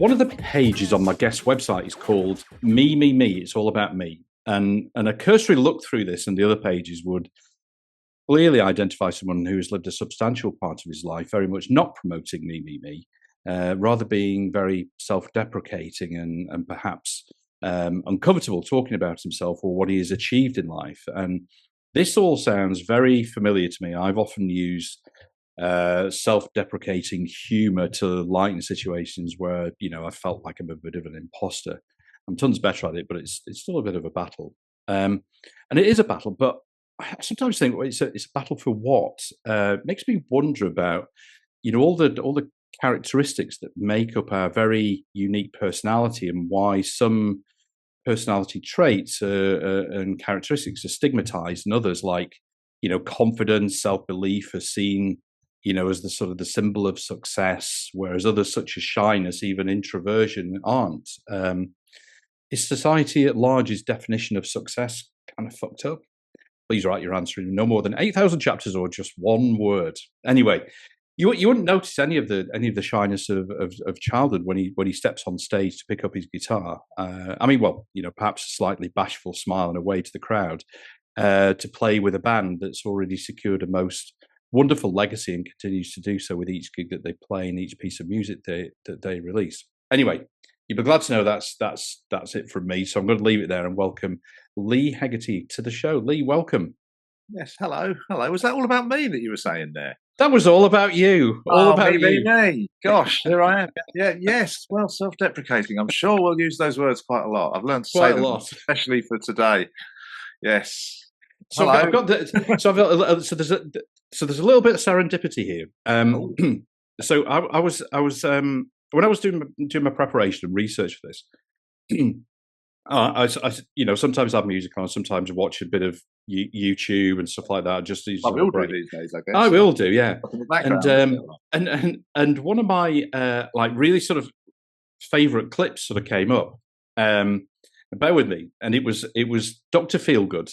One of the pages on my guest website is called Me, Me, Me. It's all about me. And a cursory look through this and the other pages would clearly identify someone who has lived a substantial part of his life very much not promoting me, me, me, rather being very self-deprecating and perhaps uncomfortable talking about himself or what he has achieved in life. And this all sounds very familiar to me. I've often used self-deprecating humor to lighten situations where I felt like I'm a bit of an imposter. I'm tons better at it, but it's still a bit of a battle, and it is a battle. But I sometimes think, well, it's a battle for what? It makes me wonder about all the characteristics that make up our very unique personality and why some personality traits and characteristics are stigmatized and others like confidence, self-belief are seen as the sort of the symbol of success, whereas others such as shyness, even introversion, aren't. Is society at large's definition of success kind of fucked up? Please write your answer in no more than 8,000 chapters or just one word. Anyway, you wouldn't notice any of the shyness of childhood when he steps on stage to pick up his guitar. Perhaps a slightly bashful smile and a way to the crowd to play with a band that's already secured a most wonderful legacy and continues to do so with each gig that they play and each piece of music that they release. Anyway, you'll be glad to know that's it from me. So I'm going to leave it there and welcome Leigh Heggarty to the show. Leigh, welcome. Yes, hello. Was that all about me that you were saying there? That was all about you. All about you. Me. Gosh, there I am. Yeah, yes. Well, self-deprecating. I'm sure we'll use those words quite a lot. I've learned to say them, especially for today. Yes. So hello. I've got the, so there's a little bit of serendipity here. So I was when I was doing my preparation and research for this. I sometimes have music on, sometimes watch a bit of YouTube and stuff like that. Just we all do these days, I guess. I will do, yeah. And one of my really sort of favourite clips sort of came up. Bear with me, and it was Dr. Feelgood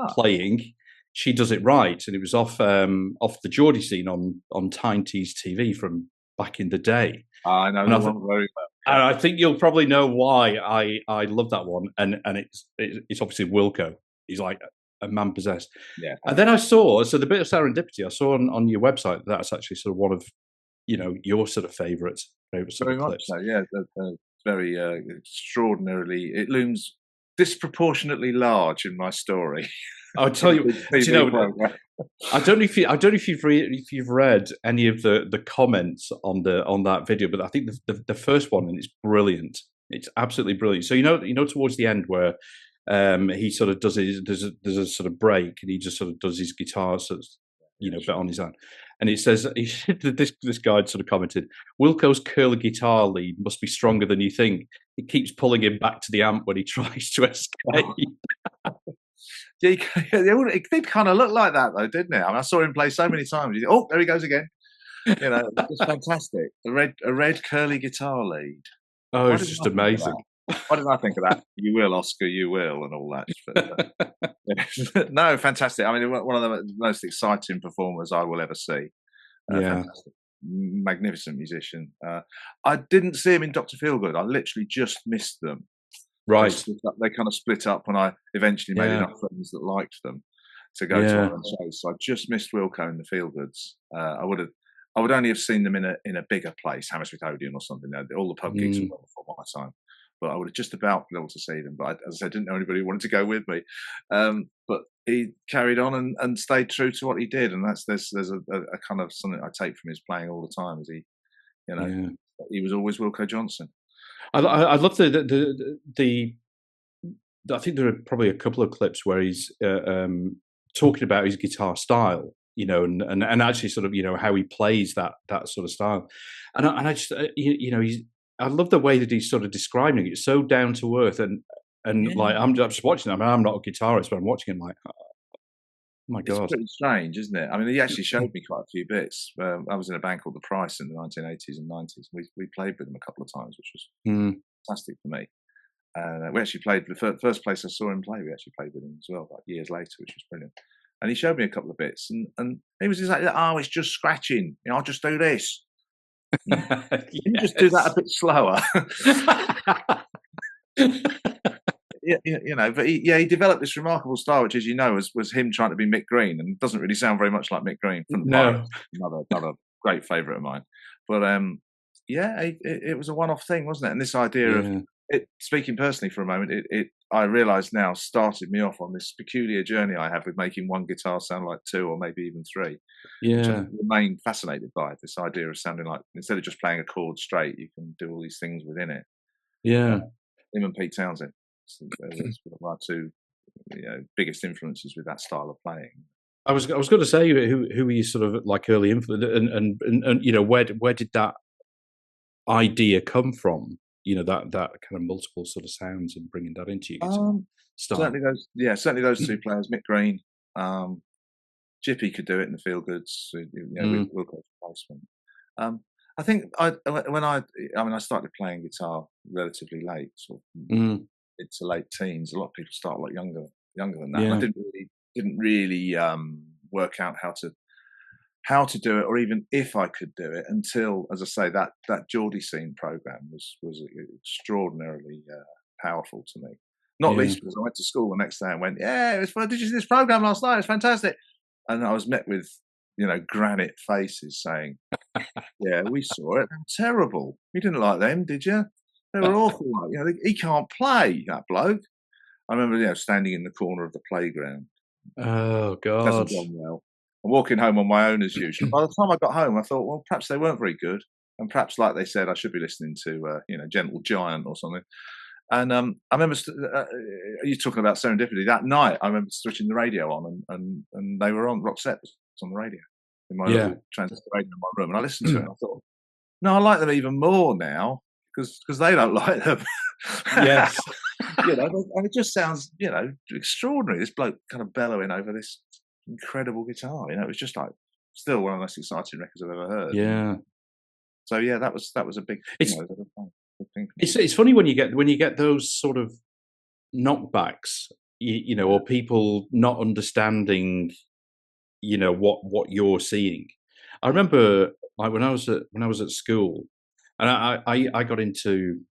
playing "She Does It Right," and it was off the Geordie scene on Tyne Tees TV from back in the day. I know that one very well. And I think you'll probably know why I love that one. And it's obviously Wilco. He's like a man possessed. Yeah. And then I saw, so the bit of serendipity, I saw on your website that's actually sort of one of your sort of favourite sort very of clips. Much so, yeah. Very extraordinarily. It looms disproportionately large in my story. I'll tell you. I don't know if you've read any of the comments on that video, but I think the first one, and it's brilliant. It's absolutely brilliant. So towards the end where he sort of does there's a sort of break, and he just sort of does his guitar sort of bit on his own, and it says this guy sort of commented, "Wilco's curly guitar lead must be stronger than you think. It keeps pulling him back to the amp when he tries to escape." Yeah, it did kind of look like that, though, didn't it? I mean, I saw him play so many times. Oh, there he goes again. It's fantastic. A red curly guitar lead. Oh, it's just amazing. Why didn't I think of that? You will, Oscar, you will, and all that. No, fantastic. I mean, one of the most exciting performers I will ever see. Fantastic. Magnificent musician. I didn't see him in Dr. Feelgood. I literally just missed them. Right. They kind of split up when I eventually made enough friends that liked them to go to one of the shows. So I just missed Wilco and the Feelgoods. I would only have seen them in a bigger place, Hammersmith Odeon or something. All the pub gigs were before my time, but I would have just about been able to see them. But as I said, I didn't know anybody who wanted to go with me. But he carried on and stayed true to what he did, and there's a kind of something I take from his playing all the time. Is he was always Wilco Johnson. I love the I think there are probably a couple of clips where he's talking about his guitar style, and actually sort of how he plays that sort of style, and I just I love the way that he's sort of describing it. It's so down to earth, and like I'm just watching. I mean, I'm not a guitarist, but I'm watching him like, oh my God, it's pretty strange, isn't it? I mean, he actually showed me quite a few bits. I was in a band called The Price in the 1980s and 90s. We played with him a couple of times, which was fantastic for me. And we actually played the first place I saw him play. We actually played with him as well, like years later, which was brilliant. And he showed me a couple of bits, and he was just like, "Oh, it's just scratching. I'll just do this." Mm. Can you just do that a bit slower? Yeah, you know, but he developed this remarkable style, which, as you know, was him trying to be Mick Green, and doesn't really sound very much like Mick Green from the No. Pirates. Another great favourite of mine. But yeah, it was a one-off thing, wasn't it? And this idea of it, speaking personally for a moment, I realise now started me off on this peculiar journey I have with making one guitar sound like two or maybe even three. Which I remain fascinated by, this idea of sounding like, instead of just playing a chord straight, you can do all these things within it. Yeah. Him and Pete Townsend, that's my two biggest influences with that style of playing. I was going to say who were you sort of like early influence, and you know, where did that idea come from? You know, that kind of multiple sort of sounds and bringing that into your guitar style. Certainly those two players, Mick Green, Chippy could do it in the Feel Goods, Wilco's replacement. I think I started playing guitar relatively late, sort of mid to late teens. A lot of people start a lot younger than that. And I didn't really work out how to do it, or even if I could do it, until, as I say, that Geordie Scene program was extraordinarily powerful to me. Not least because I went to school the next day and went, "Yeah, it was fun. Did you see this program last night? It's fantastic." And I was met with, granite faces saying, "Yeah, we saw it. They're terrible. You didn't like them, did you? They were awful. He can't play, that bloke." I remember, standing in the corner of the playground. Oh God! Hasn't gone well. I'm walking home on my own as usual. By the time I got home, I thought, well, perhaps they weren't very good, and perhaps, like they said, I should be listening to, Gentle Giant or something. And I remember you talking about serendipity. That night, I remember switching the radio on, and they were on. Roxette was on the radio in my little transistor radio in my room, and I listened to it. And I thought, no, I like them even more now because they don't like them. Yes, and it just sounds, extraordinary. This bloke kind of bellowing over this incredible guitar. It was just like still one of the most exciting records I've ever heard. Yeah. So yeah, that was a big. It's funny when you get those sort of knockbacks, or people not understanding, what you're seeing. I remember, like, when I was at school, and I got into,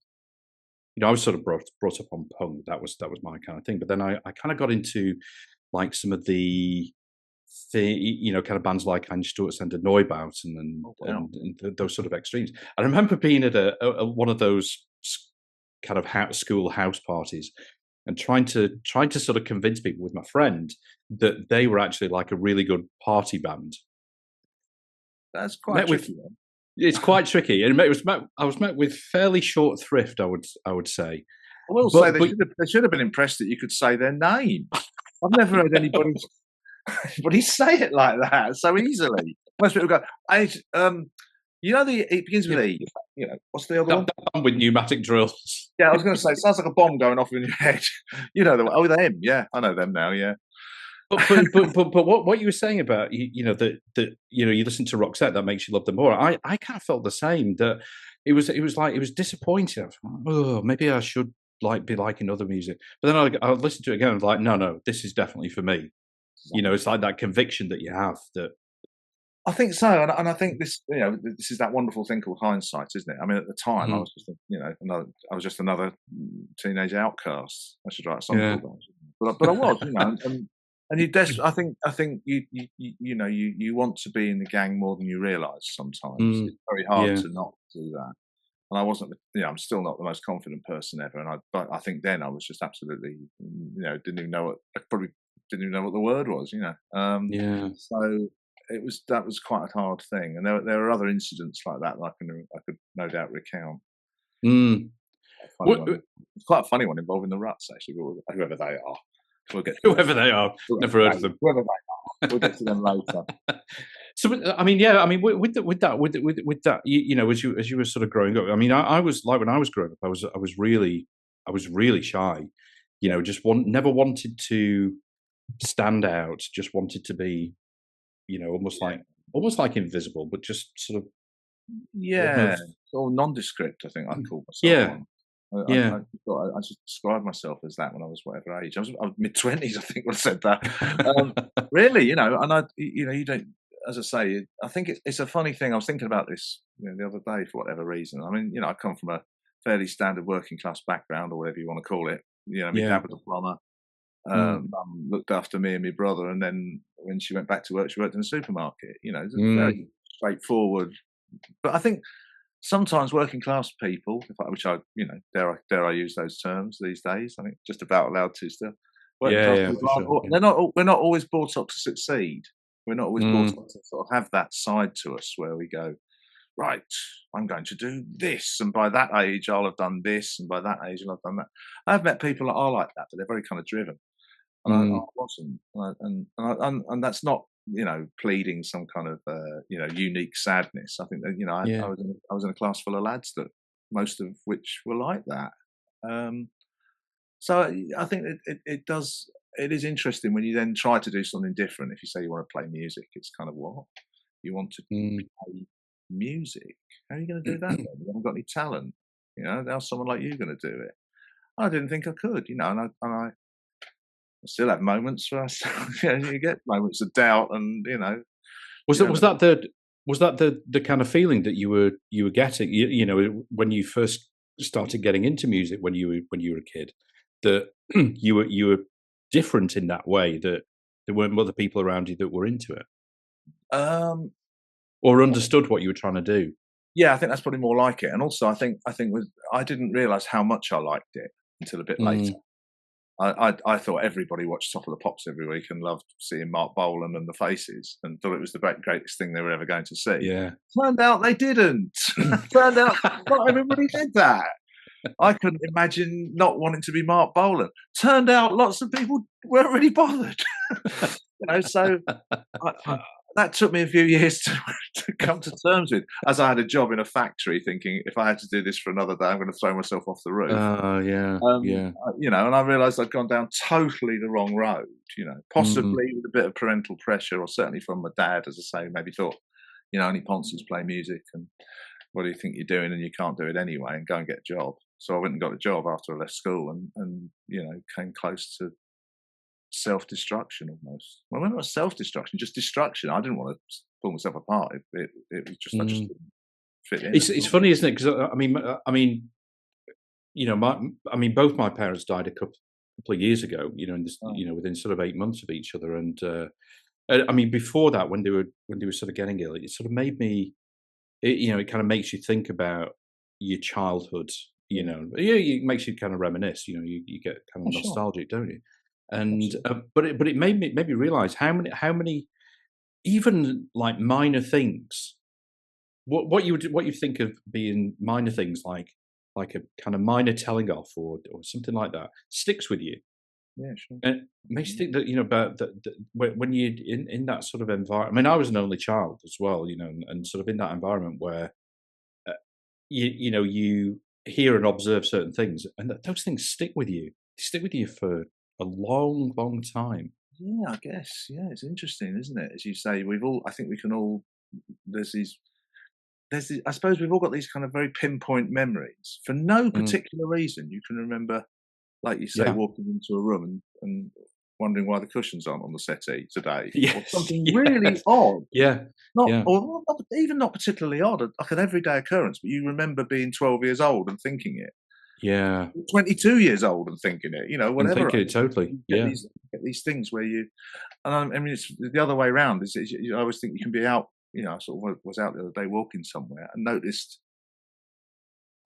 I was sort of brought up on punk. That was my kind of thing. But then I kind of got into like some of the kind of bands like Ein Sturz and Neubaut and those sort of extremes. I remember being at a one of those kind of school house parties and trying to sort of convince people with my friend that they were actually like a really good party band. That's quite tricky. It's quite tricky, and I was met with fairly short thrift, I would say. I will say they should have been impressed that you could say their name. I've never heard anybody say it like that so easily. Most people go, it begins with E. What's the other one? With pneumatic drills. Yeah, I was going to say, it sounds like a bomb going off in your head. Them. Yeah, I know them now. Yeah. But what you were saying about that you listen to Roxette, that makes you love them more. I kind of felt the same. That it was disappointing. I was like, oh, maybe I should be liking other music. But then I listened to it again. I was like, no, this is definitely for me. It's like that conviction that you have that. I think so, and I think this, this is that wonderful thing called hindsight, isn't it? I mean, at the time, I was just another teenage outcast. I should write a song called that, but I was, and you I think you want to be in the gang more than you realise sometimes. It's very hard to not do that. And I wasn't, I'm still not the most confident person ever. And I think then I was just absolutely, didn't even know what the word was, So that was quite a hard thing. And there are other incidents like that I could no doubt recount. It's quite a funny one involving the Ruts, actually, whoever they are. Whoever they are, never heard of them. Whoever they are, we'll get to them later. So, with that, as you were sort of growing up, I mean, I was like, when I was growing up, I was really shy. Just never wanted to stand out. Just wanted to be, almost like invisible, but just sort of or nondescript. I think I'd call myself. Yeah. I just described myself as that when I was whatever age. I was mid-20s, I think, when I said that. Really, and you don't. As I say, I think it's a funny thing. I was thinking about this the other day for whatever reason. I mean, I come from a fairly standard working class background, or whatever you want to call it. My Yeah. dad was a plumber. Mm. Mum looked after me and my brother, and then when she went back to work, she worked in a supermarket. It's a Mm. very straightforward. But I think sometimes working class people, which I, dare I use those terms these days? I think just about allowed to still. Working Yeah, class yeah, people for sure. aren't. Yeah. They're not. We're not always brought up to succeed. We're not always brought Mm. up to sort of have that side to us where we go, right, I'm going to do this, and by that age I'll have done this, and by that age I'll have done that. I've met people that are like that, but they're very kind of driven, and I Mm. wasn't, and that's not pleading some kind of unique sadness. I think that Yeah. I was in a class full of lads that most of which were like that. Um, so I think it does. It is interesting when you then try to do something different. If you say you want to play music, it's kind of what you want to Mm. play music. How are you going to do that? Then? You haven't got any talent. How's someone like you going to do it? I didn't think I could. And I still have moments where you get moments of doubt, and Was you that don't was know. that the kind of feeling that you were getting, when you first started getting into music when you were a kid, that you were different in that way, that there weren't other people around you that were into it Um, or understood what you were trying to do? yeah, I think that's probably more like it. And also, I think I didn't realise how much I liked it until a bit later. Mm. I thought everybody watched Top of the Pops every week and loved seeing Mark Bolan and the Faces, and thought it was the greatest thing they were ever going to see. Yeah. Turned out they didn't. Turned out not everybody did that. I couldn't imagine not wanting to be Mark Bolan. Turned out lots of people weren't really bothered. So that took me a few years to come to terms with. As I had a job in a factory, thinking if I had to do this for another day, I'm going to throw myself off the roof. Yeah, yeah. And I realised I'd gone down totally the wrong road. Mm. Possibly with a bit of parental pressure, or certainly from my dad, as I say, maybe thought, only Ponces play music, and what do you think you're doing, and you can't do it anyway, and go and get a job. So I went and got a job after I left school, and came close to self-destruction almost. Well, not self-destruction, just destruction. I didn't want to pull myself apart. It was just I just Mm. didn't fit in at It's all. funny, isn't it? Because both my parents died a couple of years ago. Oh, Within sort of 8 months of each other, and before that, when they were sort of getting ill, it sort of made me. It kind of makes you think about your childhood. yeah. It makes you kind of reminisce. You get kind Yeah, of sure. nostalgic, don't you? And Absolutely. but it made me realize how many even like minor things. What you think of being minor things, like a kind of minor telling off, or something like that, sticks with you. Yeah, sure. And it makes you think that, about that when you're in that sort of environment. I mean, I was an only child as well, and sort of in that environment where uh, you hear and observe certain things, and those things stick with you. They stick with you for a long, long time. Yeah, I guess. Yeah, it's interesting, isn't it? As you say, I think we can all. There's these. I suppose we've all got these kind of very pinpoint memories for no Mm. particular reason. You can remember, like you say, Yeah. walking into a room and wondering why the cushions aren't on the settee today, or Yes. something really Yes. odd. Yeah. Not, Yeah. or not, even not particularly odd, like an everyday occurrence, but you remember being 12 years old and thinking it, Yeah. 22 years old and thinking it, And whatever thinking it age. totally. You Yeah. get these things where you, and I mean, it's the other way around. I always think you can be out, I sort of was out the other day walking somewhere and noticed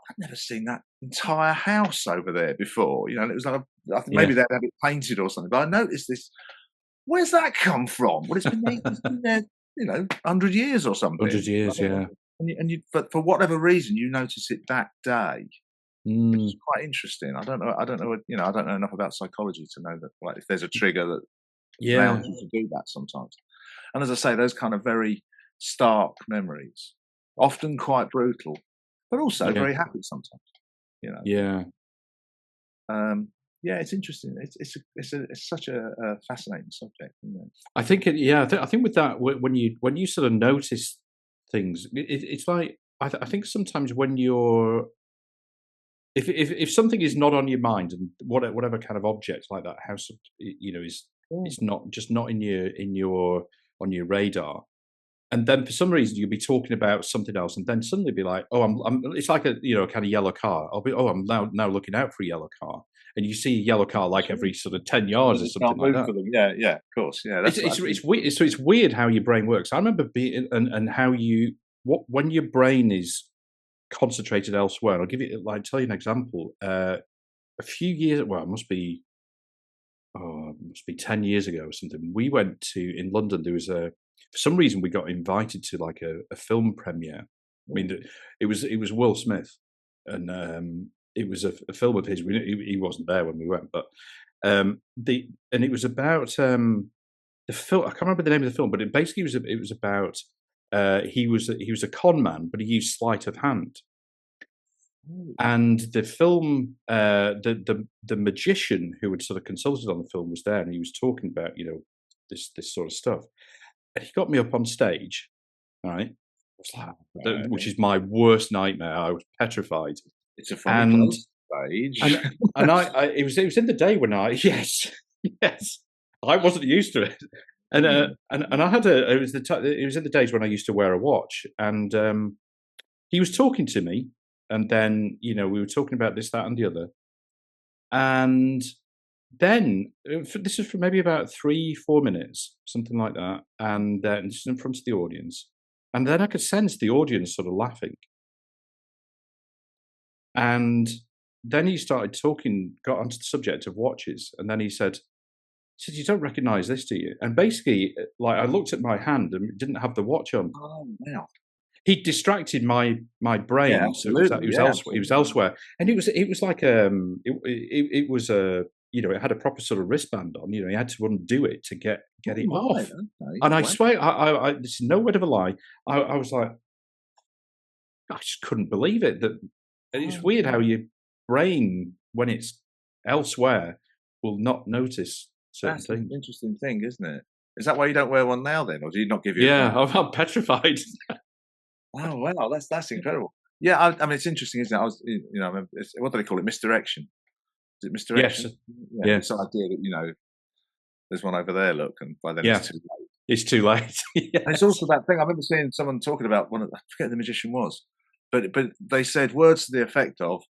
I'd never seen that entire house over there before, and it was like, I think maybe Yeah. they'd had it painted or something, but I noticed this. Where's that come from? Well, it's been there, 100 years or 100 something. years. Yeah. But for whatever reason, you notice it that day, which is Mm. quite interesting. I don't know enough about psychology to know that, like, if there's a trigger that allows Yeah. you to do that sometimes. And as I say, those kind of very stark memories, often quite brutal, but also Yeah. very happy sometimes. You know, Yeah. um, yeah, it's interesting. It's such a fascinating subject, isn't it? I think yeah, I think with that, when you sort of notice things, it's like I think sometimes when you're if something is not on your mind, and whatever kind of object like that house, is Yeah, it's not just not in your on your radar. and then for some reason you'll be talking about something else, and then suddenly be like, "Oh, I'm." It's like a kind of yellow car. I'll be, "Oh, I'm now looking out for a yellow car," and you see a yellow car like every sort of 10 yards or something like that. Yeah, of course, yeah. It's weird. So it's weird how your brain works. I remember being and how when your brain is concentrated elsewhere. I'll tell you an example. A few years, well, it must be 10 years ago or something. We went in London. There was for some reason we got invited to like a film premiere. I mean, it was Will Smith, and it was a film of his. He wasn't there when we went, but and it was about the film. I can't remember the name of the film, but it basically was about he was a con man, but he used sleight of hand. And the film, the magician who had sort of consulted on the film was there, and he was talking about this sort of stuff. And he got me up on stage, right? I was like, which is my worst nightmare. I was petrified. It's a funny place stage, and it was in the day when yes, I wasn't used to it, and I had it was in the days when I used to wear a watch, and he was talking to me. And then, we were talking about this, that, and the other. And then, this is for maybe about 3-4 minutes, something like that. And then just in front of the audience. And then I could sense the audience sort of laughing. And then he started talking, got onto the subject of watches. And then he said, "You don't recognize this, do you?" And basically, like, I looked at my hand and didn't have the watch on. Oh, wow. He distracted my brain, yeah, so he was elsewhere. He was elsewhere, and it was like it was it had a proper sort of wristband on. He had to undo it to get it off. Okay. And I swear, I this is no word of a lie. I was like, I just couldn't believe it. And it's weird how your brain, when it's elsewhere, will not notice certain things. An interesting thing, isn't it? Is that why you don't wear one now, then, or do you not give you? Yeah, I'm petrified. Oh wow, that's incredible. Yeah, I mean, it's interesting, isn't it? I was, what do they call it? Misdirection. Is it misdirection? Yes. Yeah. It's the idea that there's one over there. Look, and by then it's too late. It's too late. Yes. And it's also that thing. I remember seeing someone talking about I forget who the magician was, but they said words to the effect of,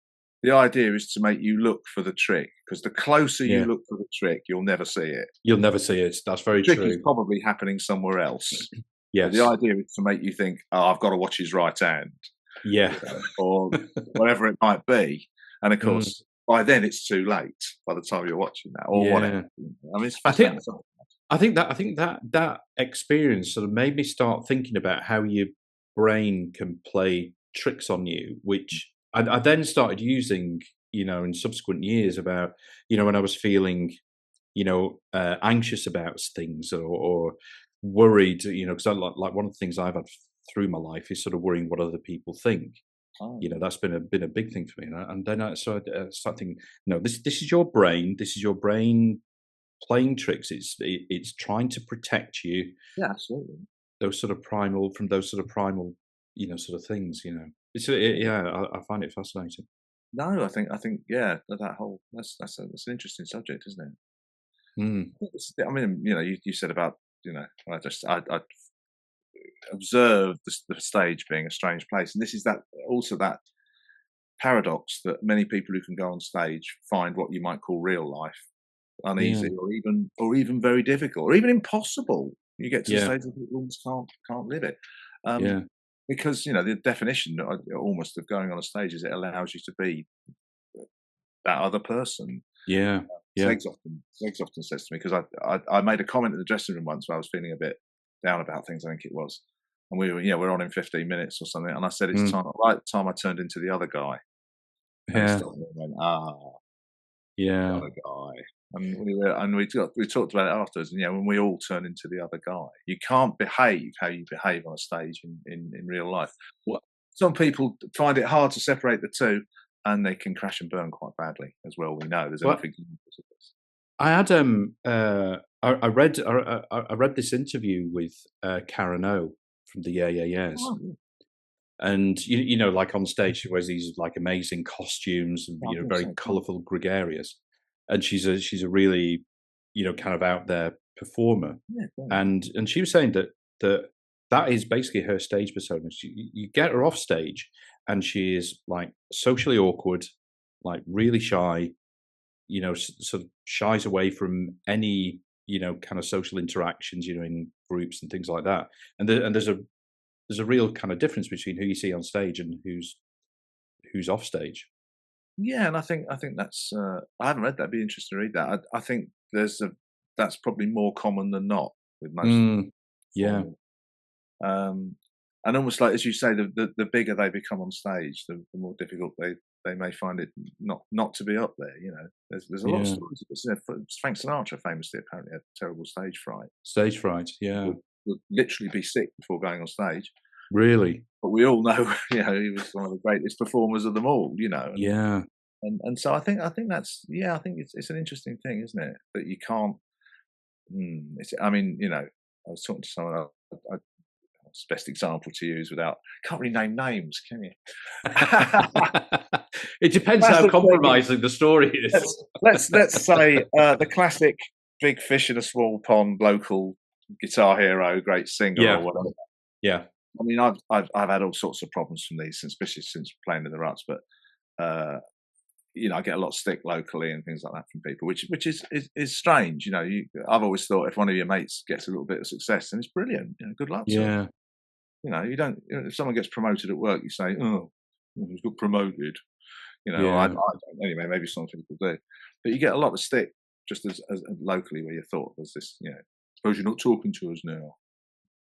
the idea is to make you look for the trick, because the closer you look for the trick, you'll never see it. You'll never see it. That's very true. The trick is probably happening somewhere else. Yes. The idea is to make you think, "Oh, I've got to watch his right hand." Yeah. Or whatever it might be. And of course, by then it's too late by the time you're watching that, or whatever. I mean, it's fascinating. I think that experience sort of made me start thinking about how your brain can play tricks on you, which I then started using, in subsequent years about, when I was feeling, anxious about things or worried, because like one of the things I've had through my life is sort of worrying what other people think. That's been a big thing for me. And then I start thinking, this is your brain. This is your brain playing tricks. It's trying to protect you. Yeah, absolutely. Those sort of primal sort of things. I find it fascinating. No, I think that whole that's an interesting subject, isn't it? I mean, you said about I observe the stage being a strange place, and this is that paradox that many people who can go on stage find what you might call real life uneasy, or even very difficult, or even impossible. You get to the stage where people almost can't live it, because the definition almost of going on a stage is it allows you to be that other person. Legs often says to me, because I made a comment in the dressing room once where I was feeling a bit down about things, I think it was, and we're on in 15 minutes or something, and I said it's time. Right time I turned into the other guy. And he went, the other guy, and we talked about it afterwards. And when we all turn into the other guy, you can't behave how you behave on a stage in real life. Some people find it hard to separate the two, and they can crash and burn quite badly as well. We know there's enough examples of this. I had I read this interview with Karen O from the Yeah. And like on stage she wears these like amazing costumes and very colourful, gregarious, and she's a really kind of out there performer. And she was saying that that is basically her stage persona. You get her off stage, and she is like socially awkward, like really shy. Sort of shies away from any kind of social interactions, in groups and things like that. And there's a real kind of difference between who you see on stage and who's off stage. Yeah, and I think that's I haven't read that. It'd be interesting to read that. I think that's probably more common than not with most Yeah, performers. Um, and almost like as you say, the bigger they become on stage, the more difficult they may find it not to be up there. There's a lot of yeah. stories of this. Frank Sinatra famously apparently had terrible stage fright. Stage fright. Yeah, Would literally be sick before going on stage. really. But we all know, he was one of the greatest performers of them all. Yeah, And so I think that's I think it's an interesting thing, isn't it? That you can't. I mean, I was talking to someone. It's the best example to use without can't really name names, can you? it depends how Classic compromising the story is. let's say the classic big fish in a small pond local guitar hero, great singer Yeah, or whatever. yeah, I mean, I've had all sorts of problems from these, especially since playing in the Ruts. But I get a lot of stick locally and things like that from people, which is strange. I've always thought if one of your mates gets a little bit of success, then it's brilliant. Good luck to them. yeah, You don't. If someone gets promoted at work, you say, "Oh, he's got promoted." I yeah. don't anyway. Maybe some people do, but you get a lot of stick just as locally where you thought there's this. Suppose you're not talking to us now.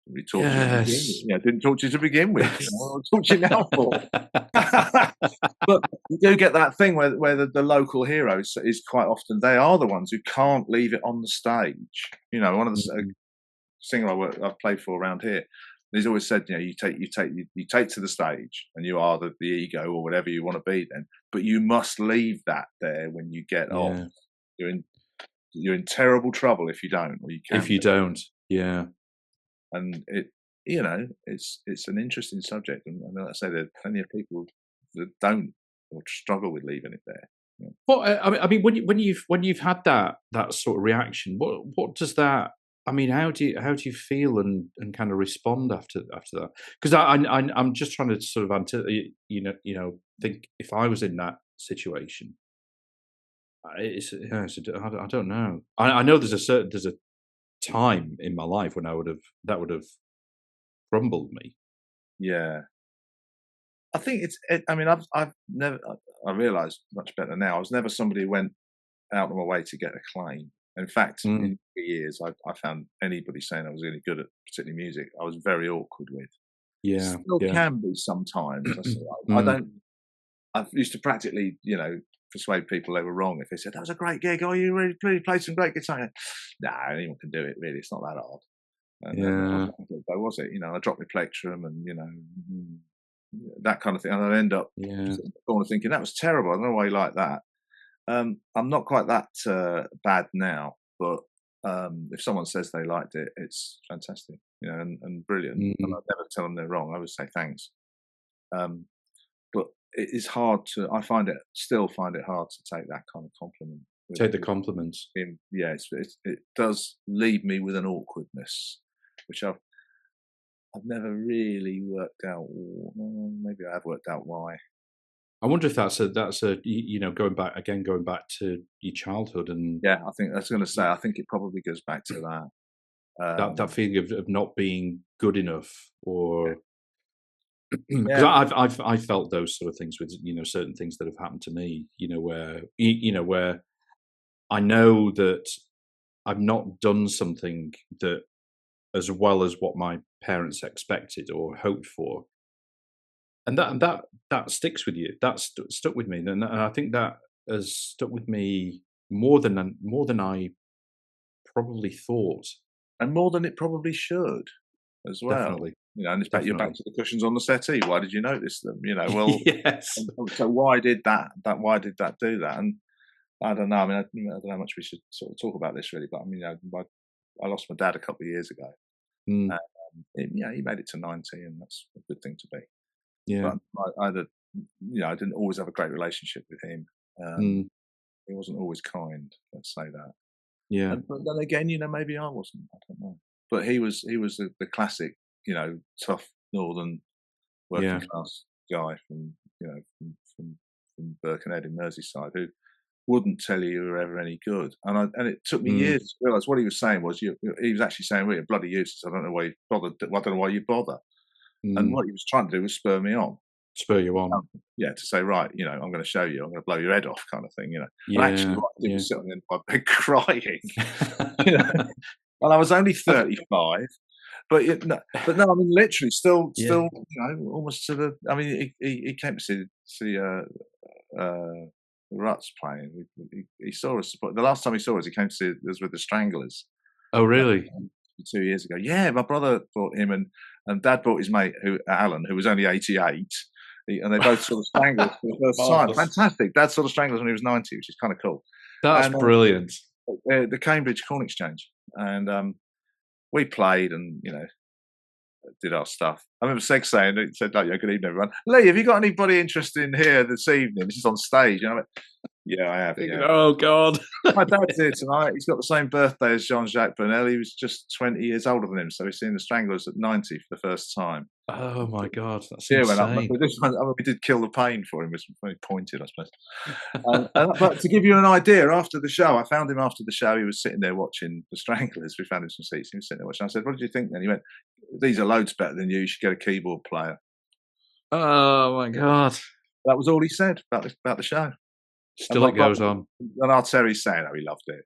We talked to you to begin Yes. with. Didn't talk to you to begin with. I'll talk to you now for. But you do get that thing where the local heroes is quite often they are the ones who can't leave it on the stage. One of the singer I've played for around here, he's always said, you take to the stage and you are the ego or whatever you want to be then, but you must leave that there when you get off. Yeah. You're in terrible trouble if you don't, or you can. If you don't, yeah. And it's an interesting subject, and like I say, there are plenty of people that don't or struggle with leaving it there. Well, I mean, when you've had that sort of reaction, what does that? I mean, how do you feel and kind of respond after that? Because I'm just trying to sort of think if I was in that situation, I don't know. I know there's a time in my life when that would have crumbled me. Yeah, I think I mean, I've never. I realise much better now. I was never somebody who went out of my way to get acclaim. In fact, Mm, in years, I found anybody saying I was really good at particularly music, I was very awkward with. yeah, Still yeah. can be sometimes. I Mm, don't. I used to practically, persuade people they were wrong if they said that was a great gig. Oh, you really played some great guitar. Nah, anyone can do it. Really, it's not that hard. And then I was yeah, like, "Oh, was it? I dropped my plectrum and that kind of thing. And I'd end up yeah. going and thinking that was terrible. I don't know why you like that. I'm not quite that bad now, but if someone says they liked it, it's fantastic, and brilliant. And Mm. I'd never tell them they're wrong. I always say thanks. Um, but it is hard to. I still find it hard to take that kind of compliment. Take the compliments. Him. Yeah, it does leave me with an awkwardness, which I've never really worked out. Maybe I have worked out why. I wonder if that's a going back to your childhood and Yeah, I think that's going to say. I think it probably goes back to that. that feeling of not being good enough, or because Yeah, I've felt those sort of things with certain things that have happened to me, where I know that I've not done something that as well as what my parents expected or hoped for, and that sticks with you. That's stuck with me, and I think that has stuck with me more than I probably thought. and more than it probably should as well. Definitely, And it's back. You're back definitely. to the cushions on the settee. Why did you notice them? Well, Yes. so why did that? Why did that do that? And I don't know. I mean, I don't know how much we should sort of talk about this really, but I mean, I lost my dad a couple of years ago. Mm, He made it to 90, and that's a good thing to be. yeah. But I didn't always have a great relationship with him. Mm, He wasn't always kind. Let's say that. yeah. But then again, maybe I wasn't. I don't know. But he was the classic. tough northern working class guy from from Birkenhead in Merseyside who wouldn't tell you were ever any good. And it took me years to realise what he was saying was he was actually saying, well, you're bloody useless. I don't know why you bothered. I don't know why you bother. And what he was trying to do was spur me on. Spur you on. Yeah, to say, right, I'm going to show you. I'm going to blow your head off, kind of thing. Well, actually, what I did was sit on the end of my bed crying. And I was only 35. But no, I mean, literally, still, almost to the. I mean, he came to see Ruts playing. He saw us. The last time he saw us, he came to see us with the Stranglers. Oh, really? 2 years ago. Yeah, my brother brought him, and Dad brought his mate, Alan, who was only 88, and they both saw the Stranglers for the first time. Fantastic. Dad saw the Stranglers when he was 90, which is kind of cool. That's brilliant. The Cambridge Corn Exchange, and we played, and did our stuff. I remember Seg saying, he said, "Good evening, everyone. Leigh, have you got anybody interested in here this evening? This is on stage." And I went, "Yeah, I have." Yeah. Oh God! My dad's here tonight. He's got the same birthday as Jean-Jacques Brunel. He was just 20 years older than him, so he's seen the Stranglers at 90 for the first time. Oh my God, that's insane. insane. Went up, we did Kill the Pain for him. It was very pointed, I suppose. But to give you an idea, after the show, I found him after the show. He was sitting there watching the Stranglers. We found him some seats. He was sitting there watching. I said, "What did you think then?" He went, "These are loads better than you. You should get a keyboard player." Oh my God! That was all he said about the show. Still, it goes on. And our Terry's saying, "Oh, he loved it."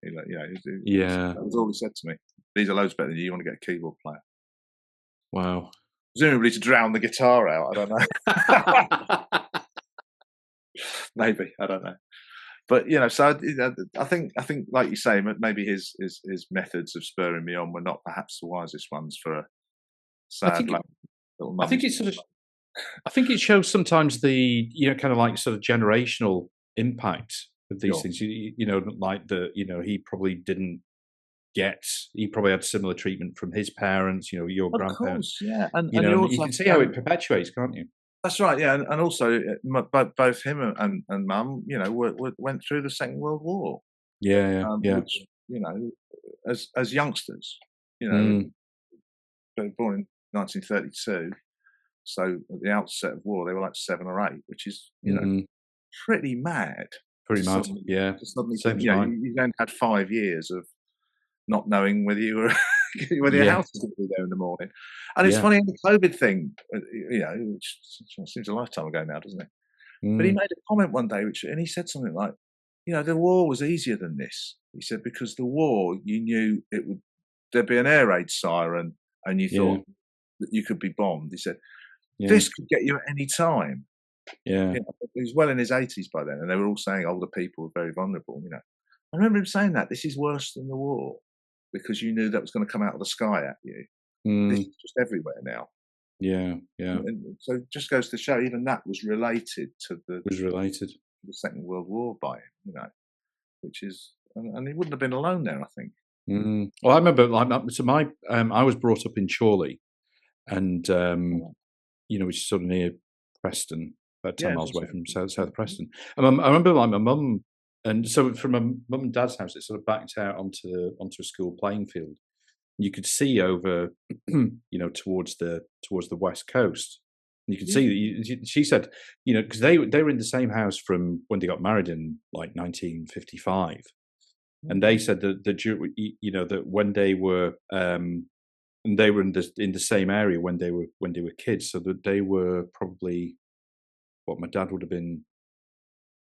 Yeah, that was all he said to me. "These are loads better than you. You want to get a keyboard player?" Wow. Presumably to drown the guitar out. I don't know. Maybe, I don't know. But so I think, like you say, maybe his methods of spurring me on were not perhaps the wisest ones for a sad little mum. I think it's I think it shows sometimes the kind of like sort of generational impact of these things. Like he probably didn't get. He probably had similar treatment from his parents. Your grandparents. Course, yeah, and you can see how it perpetuates, can't you? That's right, yeah, and also both him and Mum, went through the Second World War. Yeah. Which, as youngsters, born in 1932, so at the outset of war they were like 7 or 8, which is pretty mad. Pretty mad, yeah. Suddenly, you then had 5 years of not knowing whether you were whether your house was going to be there in the morning. And it's funny, the COVID thing, which seems a lifetime ago now, doesn't it? But he made a comment one day, and he said something like, the war was easier than this. He said, because the war, you knew there'd be an air raid siren, and you thought that you could be bombed. He said, this could get you at any time. Yeah. He was well in his 80s by then, and they were all saying older people were very vulnerable. I remember him saying that this is worse than the war, because you knew that was going to come out of the sky at you. This is just everywhere now. Yeah. And so it just goes to show, even that was related to the Second World War by him, which is, and he wouldn't have been alone there, I think. Well, I remember, I was brought up in Chorley, and which is sort of near Preston, about 10 miles away from South Preston. And I remember, like, my mum. And so from my mum and dad's house, it sort of backed out onto a school playing field. You could see over, towards the west coast. And you could see. She said, because they were in the same house from when they got married in like 1955, and they said that that when they were and they were in the same area when they were kids, so that they were probably what my dad would have been.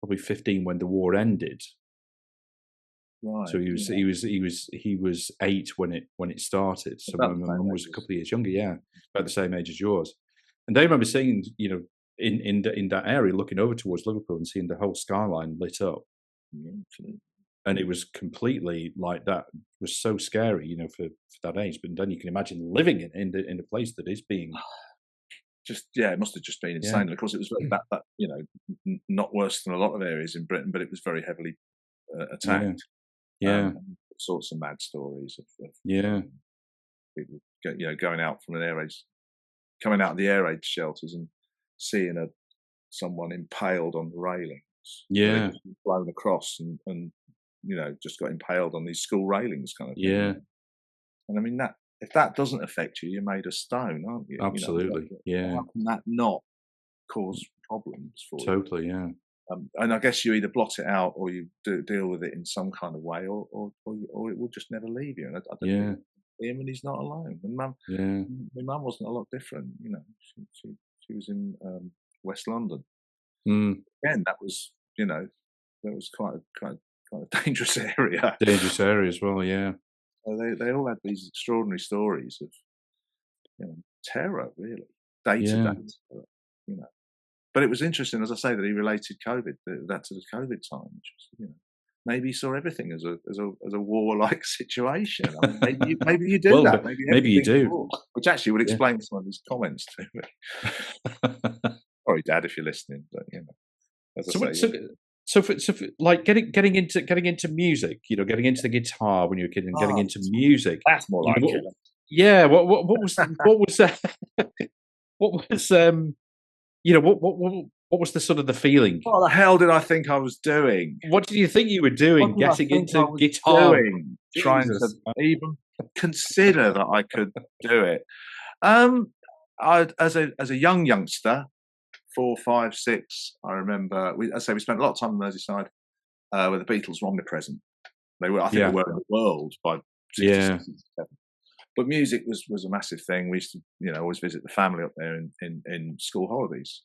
Probably 15 when the war ended. Right. So he was 8 when it started. So my mum was a couple of years younger, about the same age as yours. And they remember seeing, in that area, looking over towards Liverpool and seeing the whole skyline lit up. And it was completely like that. It was so scary, for that age. But then you can imagine living in a place that is being. It must have just been insane. Of course, it was that not worse than a lot of areas in Britain, but it was very heavily attacked. Sorts of mad stories of people, going out from an air raid, coming out of the air raid shelters and seeing someone impaled on the railings. Blown across and just got impaled on these school railings, kind of thing. Yeah. And I mean that if that doesn't affect you, you're made of stone, aren't you? Absolutely. Yeah. How can that not cause problems for you? Totally. Yeah. And I guess you either blot it out or you deal with it in some kind of way, or it will just never leave you. And I don't think him, and he's not alone. And my mum wasn't a lot different. She was in West London. Again, that was quite a dangerous area. Dangerous area as well. Yeah. So they all had these extraordinary stories of terror, really, day to day terror. But it was interesting, as I say, that he related that to the COVID time, which was, maybe he saw everything as a warlike situation. I mean, maybe you do that. Maybe you do. Which actually would explain some of his comments to me. Sorry, Dad, if you're listening, but So for like getting into music, getting into the guitar when you were a kid and getting into music. That's more like it. Yeah. What was what was the sort of the feeling? What the hell did I think I was doing? What did you think you were doing? Getting into guitar, trying to even consider that I could do it. As a youngster, 4, 5, 6, I remember. We spent a lot of time in Merseyside, where the Beatles were omnipresent. They were in the world by 67. But music was a massive thing. We used to, always visit the family up there in school holidays.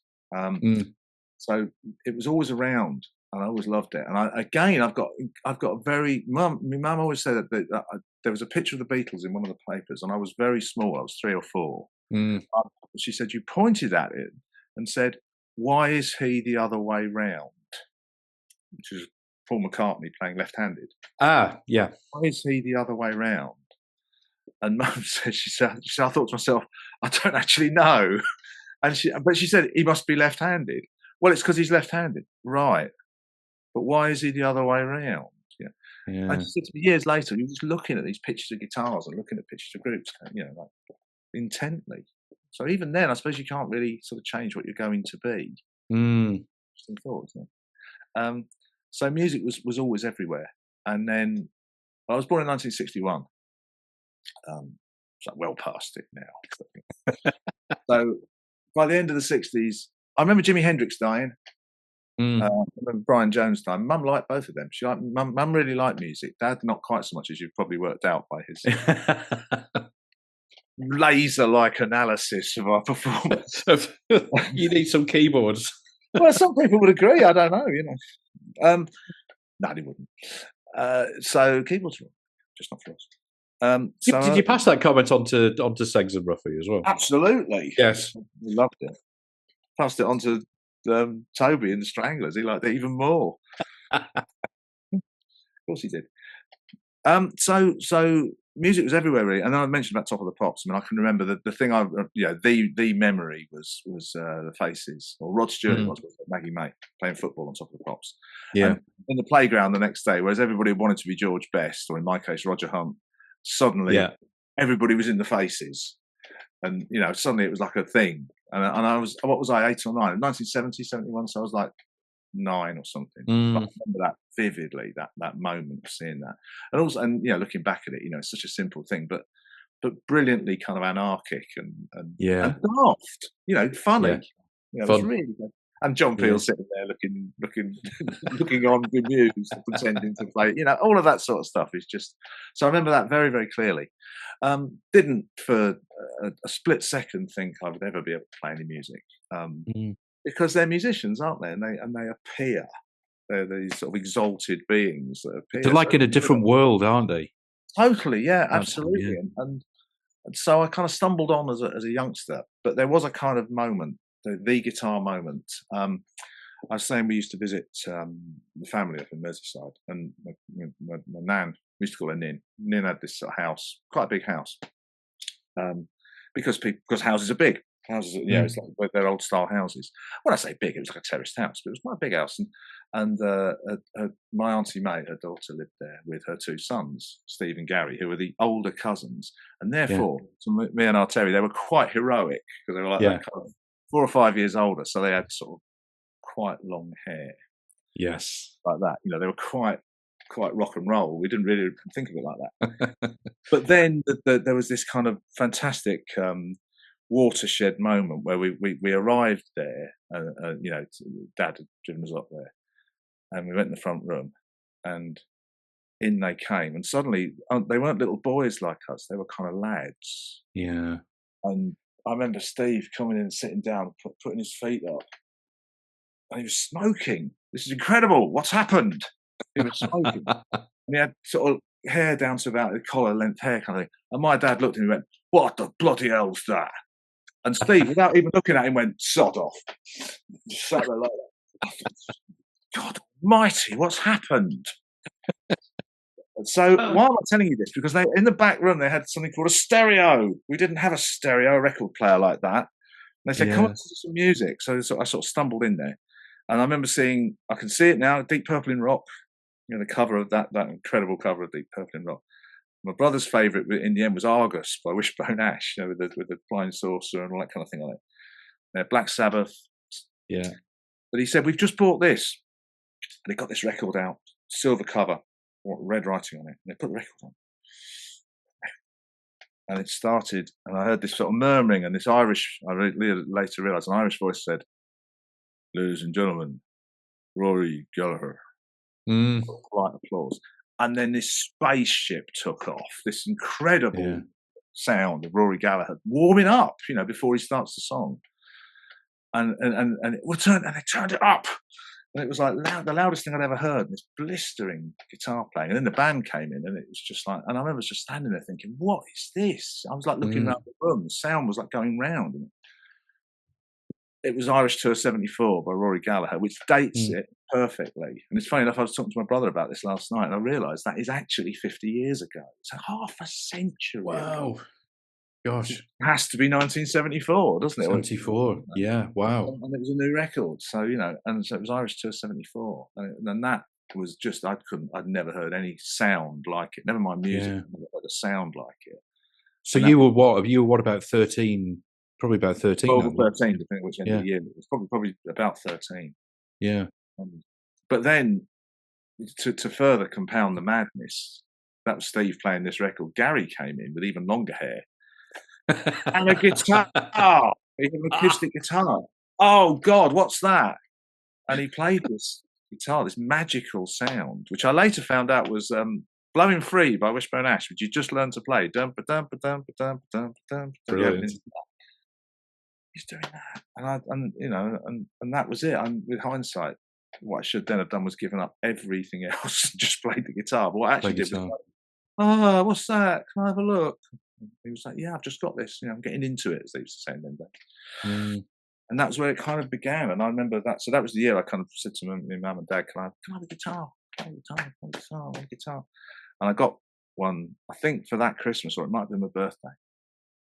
So it was always around, and I always loved it. And I've got a very my mum always said that there was a picture of the Beatles in one of the papers, and I was very small. I was 3 or 4. She said, you pointed at it and said, "Why is he the other way round?" Which is Paul McCartney playing left-handed. Ah, yeah. Why is he the other way round? And Mum said, she said, I thought to myself, I don't actually know. But she said, he must be left-handed. Well, it's because he's left-handed. Right. But why is he the other way around? Yeah. And she said to me years later, he was looking at these pictures of guitars and looking at pictures of groups, like intently. So even then, I suppose you can't really sort of change what you're going to be. Interesting thought, isn't it? So music was always everywhere. And then I was born in 1961. So well past it now. So by the end of the 60s, I remember Jimi Hendrix dying. I remember Brian Jones dying. Mum liked both of them. Mum really liked music. Dad not quite so much, as you've probably worked out by his laser-like analysis of our performance. You need some keyboards. Well, some people would agree. I don't know. No, they wouldn't. So keyboards were just not for us. Did you pass that comment on to Seggs and Ruffy as well? Absolutely. Yes. We loved it. Passed it on to Toby and the Stranglers. He liked it even more. Of course he did. So music was everywhere, really. And then I mentioned about Top of the Pops. I mean, I can remember the thing the memory was the Faces, or Rod Stewart was with Maggie May playing football on Top of the Pops. Yeah. And in the playground the next day, whereas everybody wanted to be George Best, or in my case, Roger Hunt, suddenly everybody was in the Faces. And, suddenly it was like a thing. And I was, what was I, 8 or 9? 1970, 71, so I was like 9 or something. But I remember that vividly, that moment of seeing that. And also, looking back at it, it's such a simple thing, but brilliantly kind of anarchic and daft, funny. It was really good. And John Peel sitting there looking on bemused, pretending to play, all of that sort of stuff is just. So I remember that very, very clearly. Didn't for a split second think I would ever be able to play any music, because they're musicians, aren't they? And they appear. They're these sort of exalted beings that appear. They're like in a different world, aren't they? Totally, yeah, absolutely. And so I kind of stumbled on as a youngster, but there was a kind of moment. The guitar moment. I was saying we used to visit the family up in Merseyside, and my nan, we used to call her Nin. Nin had this sort of house, quite a big house, because houses are big. Houses, it's like they're old style houses. When I say big, it was like a terraced house, but it was quite a big house. And my auntie May, her daughter, lived there with her 2 sons, Steve and Gary, who were the older cousins, and therefore, to me and our Terry, they were quite heroic because they were like that kind of 4 or 5 years older, so they had sort of quite long hair. Yes. Like that. They were quite quite rock and roll. We didn't really think of it like that. But then there was this kind of fantastic watershed moment where we arrived there, you know, Dad had driven us up there, and we went in the front room, and in they came, and suddenly they weren't little boys like us; they were kind of lads. Yeah. And I remember Steve coming in and sitting down, putting his feet up, and he was smoking. This is incredible. What's happened? He was smoking, and he had sort of hair down to about the collar length hair kind of thing. And my dad looked at him and went, "What the bloody hell's that?" And Steve, without even looking at him, went, "Sod off." Just sat there like that. God almighty, what's happened? So why am I telling you this? Because in the back room they had something called a stereo. We didn't have a stereo, a record player like that. And they said, "Come on, to some music." So I sort of stumbled in there, and I remember seeing, I can see it now, Deep Purple in Rock. You know, the cover of that incredible cover of Deep Purple in Rock. My brother's favourite in the end was Argus by Wishbone Ash, you know, with the flying saucer and all that kind of thing on it. Black Sabbath. Yeah. But he said, "We've just bought this," and they got this record out, silver cover, red writing on it, and they put the record on. And it started, and I heard this sort of murmuring, and this Irish, I later realised, an Irish voice said, "Ladies and gentlemen, Rory Gallagher." Polite applause. And then this spaceship took off, this incredible sound of Rory Gallagher warming up, you know, before he starts the song. And they turned it up. And it was like the loudest thing I'd ever heard, this blistering guitar playing. And then the band came in, and it was just like, and I remember just standing there thinking, what is this? I was like looking around the room, the sound was like going round. And it was Irish Tour 74 by Rory Gallagher, which dates it perfectly. And it's funny enough, I was talking to my brother about this last night, and I realised that is actually 50 years ago. It's half a century ago. Gosh. It has to be 1974, doesn't it? 74, yeah, wow. And it was a new record, so, you know, and so it was Irish Tour 74. And that was just, I'd never heard any sound like it, never mind music, I'd never heard a sound like it. So you were what? You were what, about 13? Probably about 13. Over 13, depending which end of the year. It was probably about 13. Yeah. But then, to further compound the madness, that was Steve playing this record. Gary came in with even longer hair and a guitar, even an acoustic guitar. Oh God, what's that? And he played this guitar, this magical sound, which I later found out was "Blowing Free" by Wishbone Ash, which you just learned to play. Brilliant. He's doing that, and that was it. And with hindsight, what I should then have done was given up everything else and just played the guitar. But what I actually did was, what's that? Can I have a look? And he was like, "Yeah, I've just got this. You know, I'm getting into it," as they used to say in them days. And that's where it kind of began. And I remember that. So that was the year I kind of said to my mum and dad, "Can I have a guitar? Can I have a guitar? Can I have a guitar?" And I got one, I think, for that Christmas, or it might have been my birthday,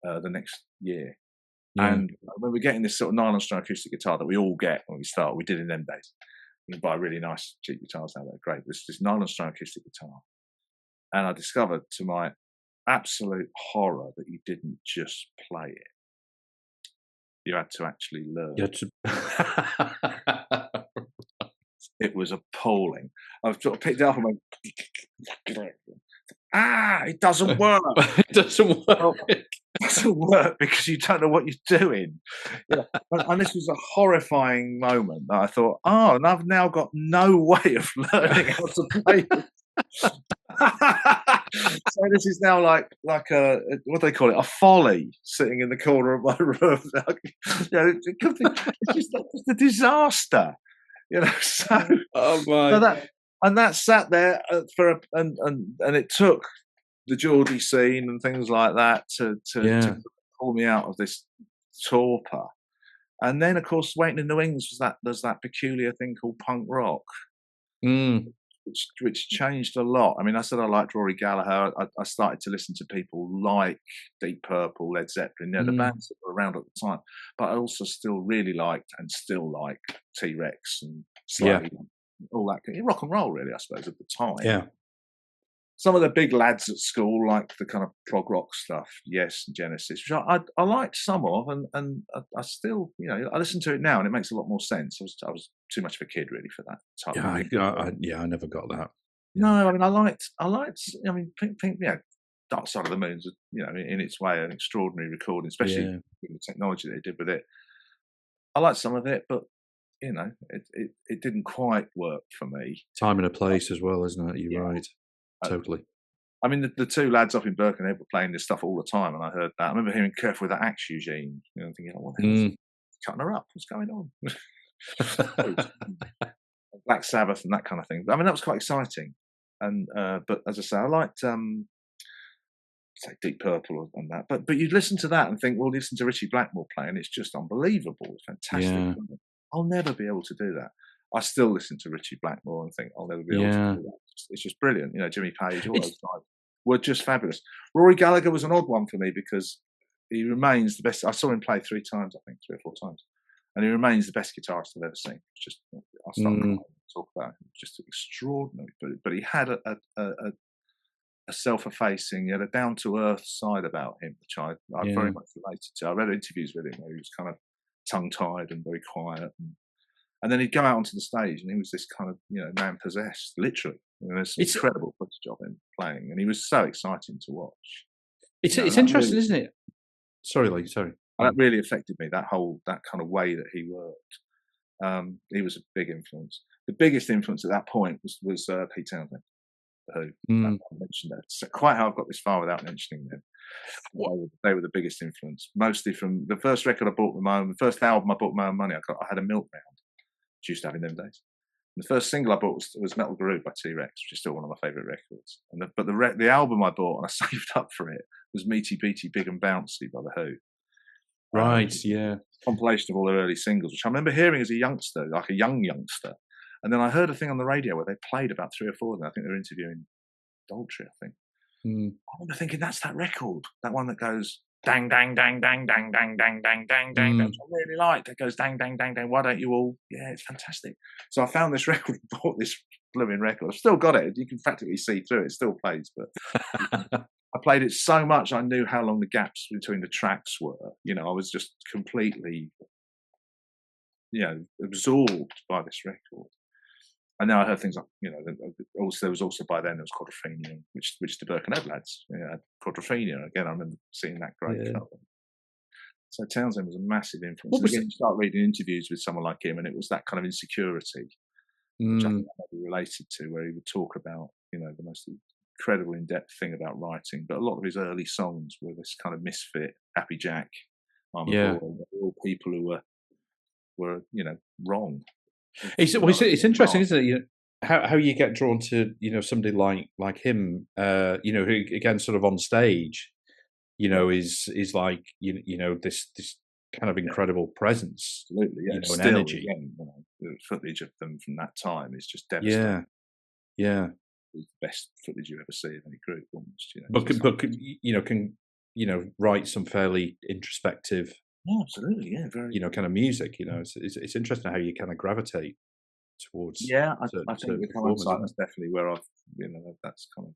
the next year. And when we're getting this sort of nylon string acoustic guitar that we all get when we start, we did in them days. You can buy really nice cheap guitars now, they're great. This nylon string acoustic guitar. And I discovered, to my absolute horror, that you didn't just play it. You had to actually learn. You had to... It was appalling. I sort of picked it up and went, it doesn't work. It doesn't work. It doesn't work because you don't know what you're doing. And this was a horrifying moment that I thought, and I've now got no way of learning how to play this. So this is now like a, what do they call it, a folly sitting in the corner of my room. It's just a disaster, So, and that sat there and it took the Geordie scene and things like that to pull me out of this torpor. And then, of course, Waiting in the Wings there's that peculiar thing called punk rock. Which changed a lot. I mean, I said I liked Rory Gallagher. I started to listen to people like Deep Purple, Led Zeppelin, the bands that were around at the time. But I also still really liked and still like T-Rex and slightly all that rock and roll, really, I suppose, at the time. Yeah. Some of the big lads at school liked the kind of prog rock stuff, Yes, and Genesis, which I liked some of, and I still, I listen to it now, and it makes a lot more sense. I was too much of a kid, really, for that type of thing. I never got that. No, I mean, I mean, Pink, yeah, Dark Side of the Moon's, in its way, an extraordinary recording, especially with the technology they did with it. I like some of it, but it didn't quite work for me. Time and a place as well, isn't it? You're right. Totally. I mean, the two lads up in Birkenhead were playing this stuff all the time, and I heard that. I remember hearing Careful with that Axe, Eugene. Thinking, what the hell? Cutting her up? What's going on? Black Sabbath and that kind of thing. I mean, that was quite exciting. And but as I say, I liked say Deep Purple and that. But you'd listen to that and think, well, listen to Richie Blackmore play, and it's just unbelievable. It's fantastic. Yeah. I'll never be able to do that. I still listen to Richie Blackmore and think I'll never be able to do that. It's just brilliant. Jimmy Page, all those guys were just fabulous. Rory Gallagher was an odd one for me because he remains the best. I saw him play 3 times, I think, 3 or 4 times. And he remains the best guitarist I've ever seen. It's just, I'll start crying to talk about him. Just extraordinary. But he had a self-effacing, he had a down-to-earth side about him, which I very much related to. I read interviews with him where he was kind of tongue-tied and very quiet. And then he'd go out onto the stage and he was this kind of, man possessed, literally. There's incredible footage of him playing. And he was so exciting to watch. It's interesting, really, isn't it? Sorry, Lee, sorry. That really affected me, that kind of way that he worked. He was a big influence. The biggest influence at that point was Pete Townsend, who I mentioned that. So quite how I've got this far without mentioning them. They were the biggest influence, mostly from the first record I bought with my own, the first album I bought with my own money. I had a milk round, which used to have in them days. And the first single I bought was Metal Groove by T-Rex, which is still one of my favourite records. But the album I bought and I saved up for it was Meaty Beaty Big and Bouncy by The Who. Right, yeah. Compilation of all their early singles, which I remember hearing as a youngster, like a young youngster. And then I heard a thing on the radio where they played about 3 or 4 of them. I think they were interviewing Daltrey, I think. I remember thinking, that's that record, that one that goes dang, dang, dang, dang, dang, dang, dang, dang, dang, dang. That's what I really liked. It goes dang, dang, dang, dang. Why don't you all? Yeah, it's fantastic. So I found this record, bought this blooming record. I've still got it. You can practically see through it. It still plays, but I played it so much I knew how long the gaps between the tracks were. I was just completely, absorbed by this record. And now I heard things like, there was also by then there was Quadrophenia, which the Birkenhead lads had Quadrophenia. Again, I remember seeing that great cover. So Townsend was a massive influence. Again, you start reading interviews with someone like him, and it was that kind of insecurity, which I think I related to, where he would talk about, the most incredible in-depth thing about writing, but a lot of his early songs were this kind of misfit, Happy Jack, I'm a Boy, all people who were wrong. It's interesting, isn't it? How you get drawn to somebody like him, who again sort of on stage, is like this kind of incredible presence, absolutely, and energy. Again, the footage of them from that time is just devastating. Yeah. The best footage you ever see of any group, almost. But can write some fairly introspective, absolutely, very kind of music. It's interesting how you kind of gravitate towards. I think with hindsight, that's definitely where I've that's kind of.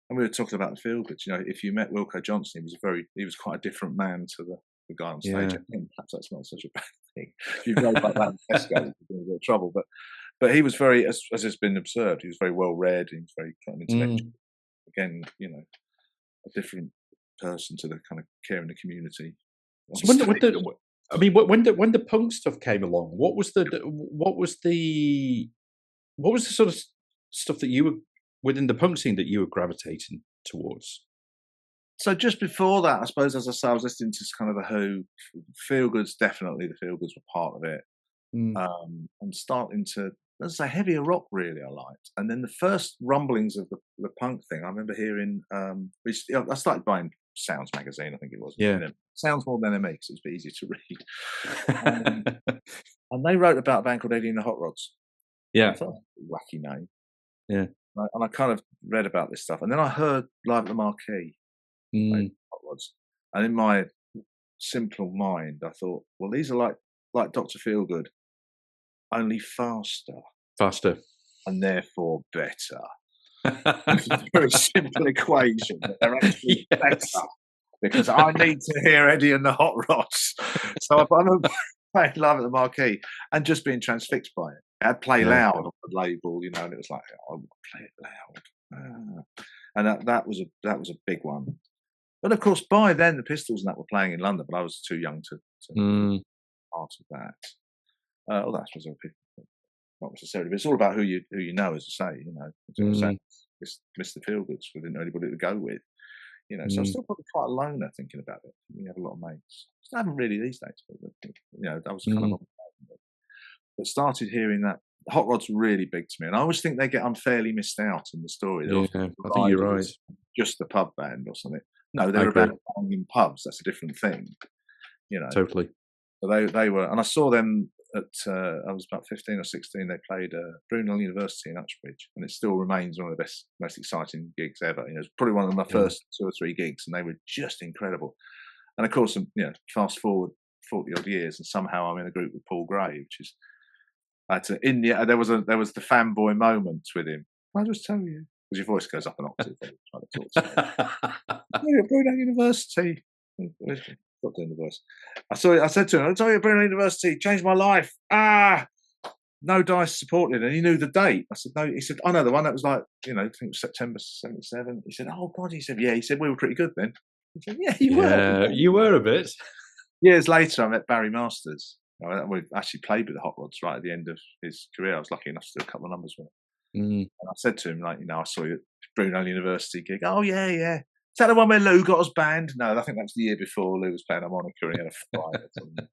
And we were talking about the feel-goods. If you met Wilko Johnson, he was quite a different man to the guy on stage. Again, perhaps that's not such a bad thing. If you go like that in Tesco, you're in a bit of trouble. But he was very, as has been observed, he was very well read. He was very kind of intellectual. Again, a different person to the kind of care in the community. So when the punk stuff came along, what was the sort of stuff that you were within the punk scene that you were gravitating towards? So just before that, I suppose, as I say, I was listening to kind of the Who. Feel-goods, definitely the Feel-goods were part of it. And starting to, as I say, heavier rock really I liked. And then the first rumblings of the punk thing, I remember hearing, I started buying Sounds magazine, I think it was. Sounds more than NME because it was a bit easier to read. And they wrote about a band called Eddie and the Hot Rods. Yeah. I thought, wacky name. Yeah. And I kind of read about this stuff. And then I heard Live at the Marquee. Hot Rods. And in my simple mind, I thought, well, these are like Dr. Feelgood, only faster. Faster. And therefore better. It's a very simple equation. They're actually better because I need to hear Eddie and the Hot Rods. So I'm playing Live at the Marquee and just being transfixed by it. It had Play Loud on the label, you know, and it was like, oh, I want to play it loud. And that was a big one. But of course, by then the Pistols and that were playing in London, but I was too young to be part of that. Well, that's not necessarily, but it's all about who you know, as I say, you know. As I say, Mr. Feelgoods, we didn't know anybody to go with, you know. So I'm still probably quite a loner thinking about it. We have a lot of mates. I haven't really these days, but you know, that was kind of. But started hearing that Hot Rod's really big to me, and I always think they get unfairly missed out in the story. Yeah, I think you're right. Just the pub band or something. No, they were about playing in pubs. That's a different thing, you know. Totally. So they were, and I saw them at. I was about 15 or 16. They played Brunel University in Uxbridge, and it still remains one of the best, most exciting gigs ever. You know, it's probably one of my first 2 or 3 gigs, and they were just incredible. And of course, you know, fast forward 40 odd years, and somehow I'm in a group with Paul Gray, which is. There was the fanboy moment with him. I'll just tell you, because your voice goes up an octave. Trying to talk. Brunel University. Stop doing the voice. I said to him, "I'll tell you, Brunel University changed my life." No dice supported, and he knew the date. I said, "No." He said, "I know the one that was like, you know, I think it was September '77." He said, "Oh God," he said, "Yeah." He said, "We were pretty good then." I said, "Yeah, you were. You were a bit." Years later, I met Barry Masters. We actually played with the Hot Rods right at the end of his career. I was lucky enough to do a couple of numbers with him. And I said to him, like, you know, I saw you at Brunel University gig. Oh, yeah. Is that the one where Lou got us banned? No, I think that was the year before. Lou was playing harmonica and he had a fight or something.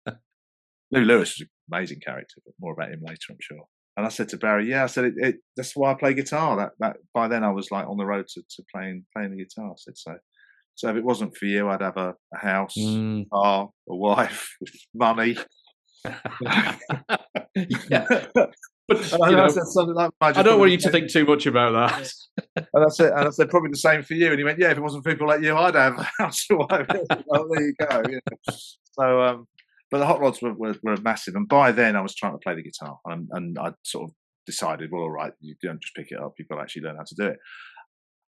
Lou Lewis was an amazing character, but more about him later, I'm sure. And I said to Barry, yeah, I said, that's why I play guitar. That by then I was like on the road to playing the guitar. I said, so if it wasn't for you, I'd have a house, a car, a wife, money. Yeah. But I don't want you to think too much about that. And I said probably the same for you. And he went, yeah, if it wasn't for people like you, I'd have a house. Oh, there you go. You know. So, but the Hot Rods were massive. And by then I was trying to play the guitar, and I sort of decided, well, all right, you don't just pick it up, you've got to actually learn how to do it.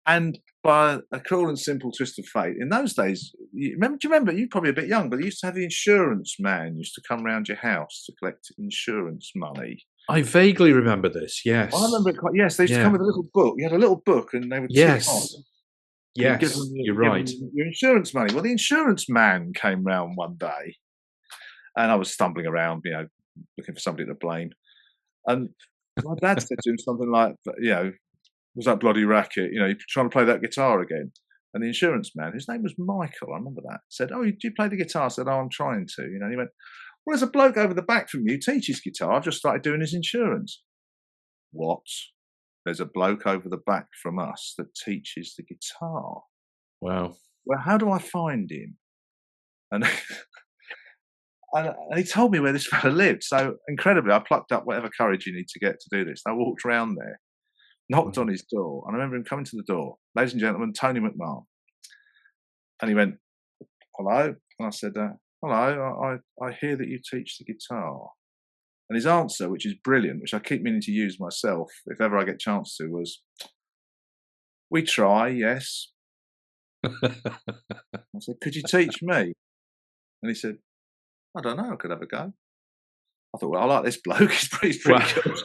And by a cruel and simple twist of fate, in those days, do you remember, you're probably a bit young, but they used to have the insurance man used to come round your house to collect insurance money. I vaguely remember this, yes. Well, I remember it quite, yes, they used to come with a little book. You had a little book and they would tick on. Yes, you're right. Your insurance money. Well, the insurance man came round one day and I was stumbling around, you know, looking for somebody to blame. And my dad said to him something like, you know, was that bloody racket? You know, you're trying to play that guitar again. And the insurance man, whose name was Michael, I remember that, said, oh, do you play the guitar? I said, oh, I'm trying to. You know, and he went, well, there's a bloke over the back from you teaches guitar. I've just started doing his insurance. What? There's a bloke over the back from us that teaches the guitar. Wow. Well, how do I find him? And and he told me where this fella lived. So incredibly, I plucked up whatever courage you need to get to do this. And I walked around there, knocked on his door, and I remember him coming to the door. Ladies and gentlemen, Tony McMahon. And he went, hello? And I said, hello, I hear that you teach the guitar. And his answer, which is brilliant, which I keep meaning to use myself if ever I get a chance to, was, we try, yes. I said, could you teach me? And he said, I don't know, I could have a go. I thought, well, I like this bloke, he's pretty good.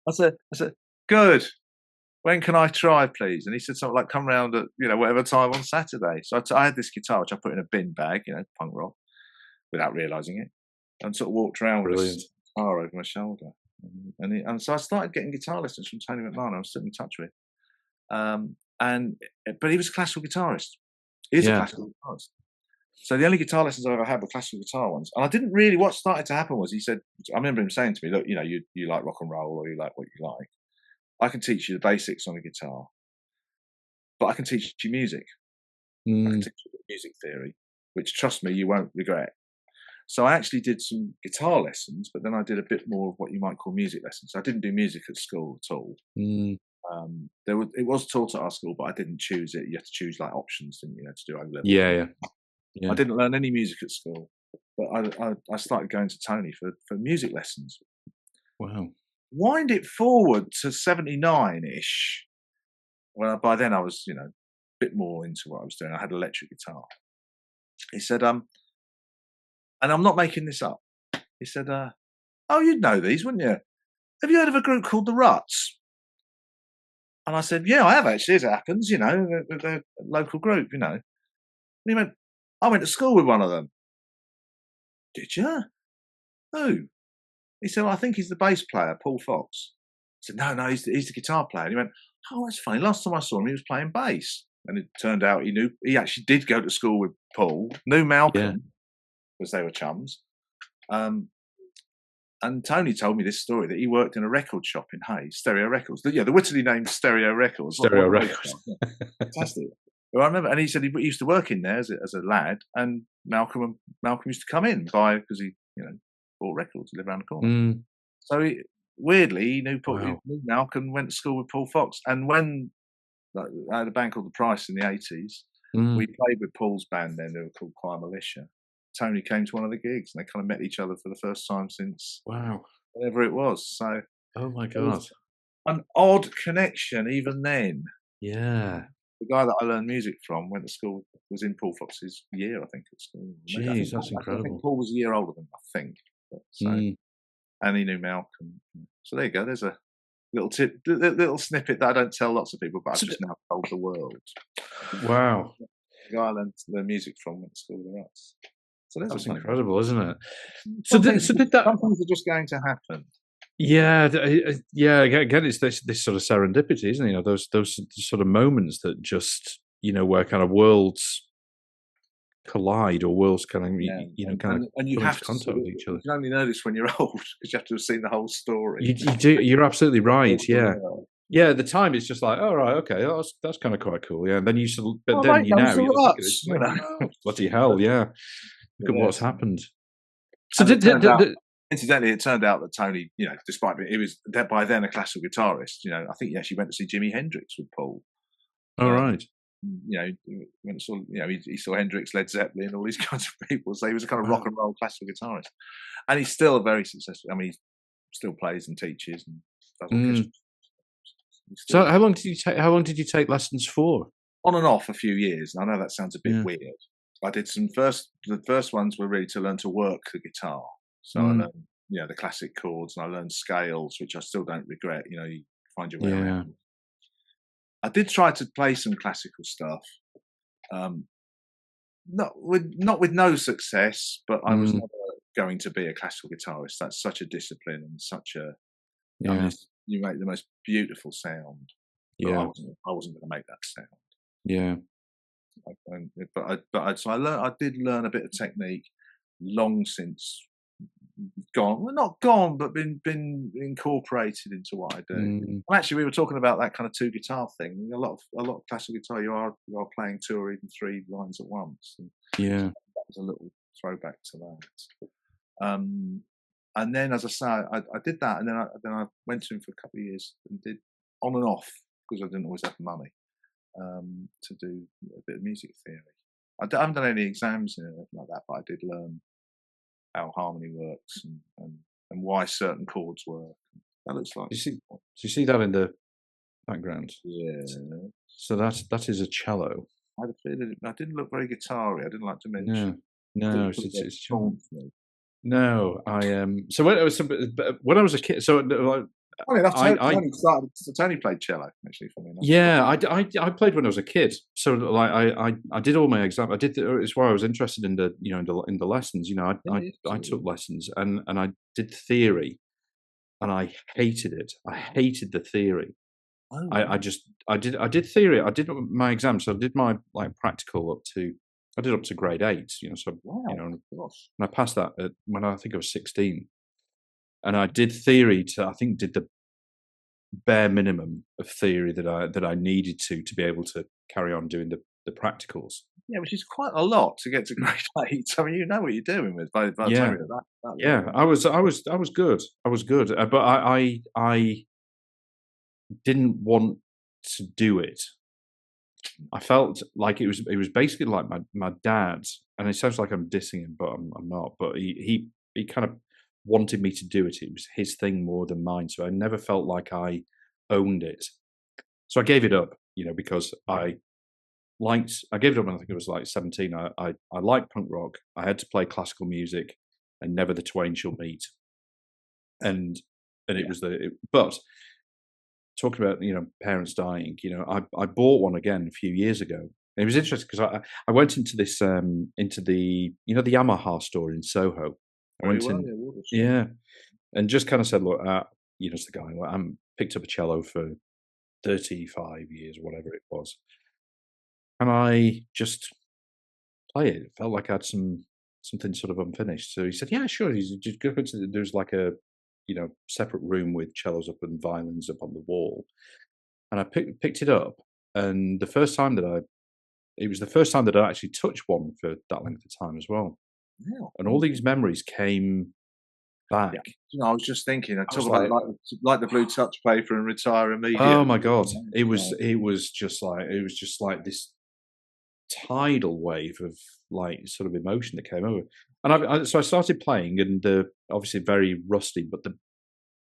I said, good. When can I try, please? And he said something like, come round at, you know, whatever time on Saturday. So I had this guitar, which I put in a bin bag, you know, punk rock, without realising it, and sort of walked around with this guitar over my shoulder. And so I started getting guitar lessons from Tony McMahon, I was still in touch with. But he was a classical guitarist. He's a classical guitarist. So the only guitar lessons I ever had were classical guitar ones. And I didn't really, what started to happen was he said, I remember him saying to me, look, you know, you like rock and roll or you like what you like. I can teach you the basics on a guitar, but I can teach you music. I can teach you music theory, which, trust me, you won't regret. So I actually did some guitar lessons, but then I did a bit more of what you might call music lessons. I didn't do music at school at all. It was taught at our school, but I didn't choose it. You had to choose like options, didn't you, to do O-level. Yeah. I didn't learn any music at school, but I started going to Tony for music lessons. Wow. Wind it forward to 79-ish. Well, by then I was, you know, a bit more into what I was doing. I had electric guitar. He said, and I'm not making this up. He said, oh, you'd know these, wouldn't you? Have you heard of a group called the Ruts? And I said, yeah, I have actually, as it happens, you know, they're a local group, you know. And he went, I went to school with one of them. Did you? Who? He said, well, I think he's the bass player, Paul Fox. I said, no, he's the guitar player. And he went, oh, that's funny. Last time I saw him, he was playing bass. And it turned out he actually did go to school with Paul, knew Malcolm, because they were chums. And Tony told me this story that he worked in a record shop in Hayes, Stereo Records. The wittily named Stereo Records. Stereo Records. Fantastic. Well, I remember, and he said he used to work in there as a lad, and Malcolm used to come in because he, you know, bought records, lived around the corner. Mm. So weirdly, he knew Malcolm, went to school with Paul Fox, and when I had a band called The Price in the 80s, we played with Paul's band then. They were called Choir Militia. Tony came to one of the gigs, and they kind of met each other for the first time since whatever it was. So, oh my god, an odd connection even then. Yeah, the guy that I learned music from went to school, was in Paul Fox's year, I think, at school. Jeez, that's incredible. I think Paul was a year older than him, I think. So, and he knew Malcolm. So there you go. There's a little tip, little snippet that I don't tell lots of people, but I've just now told the world. Wow. The guy I learned the music from went to school with the Ruts. So that's incredible, isn't it? So did that? Some things are just going to happen. Yeah, yeah. Again, it's this sort of serendipity, isn't it? You know, those sort of moments that just, you know, where kind of worlds collide or worlds kind of and you have to contact with each other. You can only know this when you're old because you have to have seen the whole story. You do. You're absolutely right. Yeah. Yeah, at the time it's just like, oh right, okay, that's kind of quite cool, yeah. And then you sort of, but then you know, bloody hell, yeah. Look at what's happened. So incidentally, it turned out that Tony, you know, despite he was by then a classical guitarist, you know, I think he actually went to see Jimi Hendrix with Paul. All right. You know, when saw, you know, he saw Hendrix, Led Zeppelin, all these kinds of people. So he was a kind of rock and roll classical guitarist, and he's still a very successful. I mean, he still plays and teaches and does orchestra. So how long did you take lessons for? On and off a few years. And I know that sounds a bit weird. I did the first ones were really to learn to work the guitar. So I learned, you know, the classic chords, and I learned scales, which I still don't regret. You know, you find your way around. I did try to play some classical stuff. Not with no success, but I was never going to be a classical guitarist. That's such a discipline and such a I mean, you make the most beautiful sound. Yeah, I wasn't going to make that sound. Yeah, so I did learn a bit of technique. Long since gone, well, not gone, but been incorporated into what I do. And actually, we were talking about that kind of two guitar thing. A lot of classical guitar, you are playing two or even three lines at once. And that was a little throwback to that. And then, as I say, I did that, and then I went to him for a couple of years and did on and off because I didn't always have money to do a bit of music theory. I haven't done any exams or anything like that, but I did learn how harmony works and why certain chords work. That looks like. Do you see that in the background? Yeah. So that is a cello. I didn't look very guitar-y. I didn't like to mention. No, it's no, So when I was a kid, so funny enough, Tony played cello actually for me. Yeah, I played when I was a kid. So like I did all my exams. It's why I was interested in the in the lessons. You know, I took lessons and I did theory, and I hated it. I hated the theory. Oh. I did theory. I did my exams. So I did my practical up to grade 8. You know, so and I passed that when I think I was 16. And I did theory did the bare minimum of theory that I needed to be able to carry on doing the practicals. Yeah, which is quite a lot to get to grade 8. I mean, you know what you're doing with by the time you're at that yeah, I was good. I was good, but I didn't want to do it. I felt like it was basically like my dad's, and it sounds like I'm dissing him, but I'm not. But he kind of wanted me to do it. It was his thing more than mine, so I never felt like I owned it. So I gave it up, because I gave it up when I think it was like 17. I liked punk rock. I had to play classical music, and never the twain shall meet. and it Yeah. was but talking about, parents dying, I bought one again a few years ago. And it was interesting because I went into this, into the, the Yamaha store in Soho. I Very went well, in, yeah, Water Street. yeah, and just kind of said, "Look, to the guy, look, I'm picked up a cello for 35 years, whatever it was, and I just play it. It felt like I had something sort of unfinished." So he said, "Yeah, sure." He's just go into there's like a, separate room with cellos up and violins up on the wall, and I picked it up, and it was the first time that I actually touched one for that length of time as well, Yeah, and all these wonderful. memories came back. Yeah. I was just thinking, I I talk was about like, like the blue touch paper and retire "Oh immediately. my god!" It was Right. just like this tidal wave of like sort of emotion that came over, and so I started playing, and obviously very rusty, but the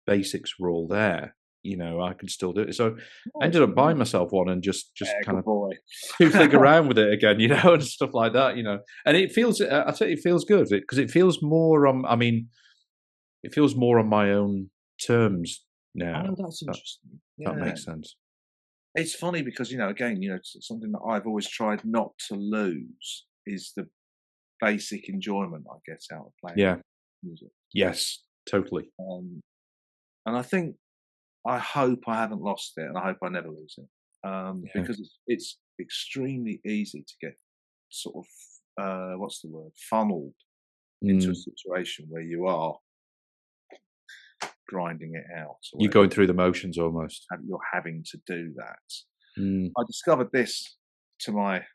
basics were all there. I could still do it. So I Nice, ended up buying nice. myself one and just Yeah, kind good of boy. tootling around with it again, and stuff like that. And it feels, I tell you, it feels good because it feels more on. I mean, it feels more on my own terms Oh, now. that's That interesting. that Yeah. makes sense. It's funny because, again, it's something that I've always tried not to lose is the basic enjoyment I get out of playing Yeah. music. Yes. Totally. Um, and I hope I haven't lost it, and I hope I never lose it, Yeah. because it's extremely easy to get sort of what's the word, funneled into a Mm. situation where you are grinding it out or You're whatever going through the motions almost. you're having to do that. Mm. I discovered this to my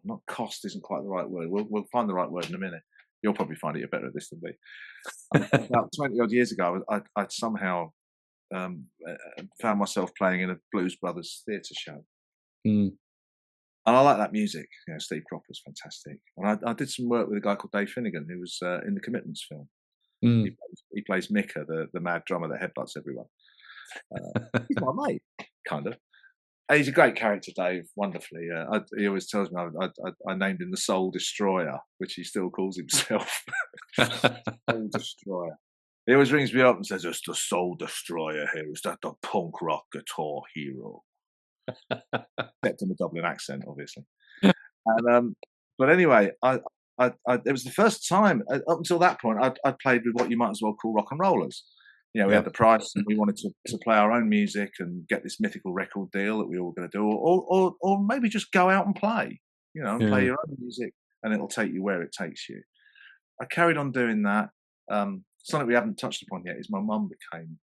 not cost isn't quite the right word. We'll find the right word in a minute. You'll probably find it you're better at this than me. About 20 odd years ago, I'd somehow found myself playing in a Blues Brothers theatre show. Mm. And I like that music. Steve Cropper's fantastic. And I did some work with a guy called Dave Finnegan, who was in the Commitments film. Mm. He plays Mika, the mad drummer that headbutts everyone. He's my mate, kind of. He's a great character, Dave. Wonderfully, he always tells me I named him the Soul Destroyer, which he still calls himself. Soul Destroyer. He always rings me up and says, "It's the Soul Destroyer here. Is that the punk rock guitar hero?" Except in the Dublin accent, obviously. And but anyway, it was the first time up until that point I'd played with what you might as well call rock and rollers. We Yeah. had the price, and we wanted to play our own music and get this mythical record deal that we were all going to do, or maybe just go out and play, and play Yeah. your own music, and it'll take you where it takes you. I carried on doing that. Something we haven't touched upon yet is my mum became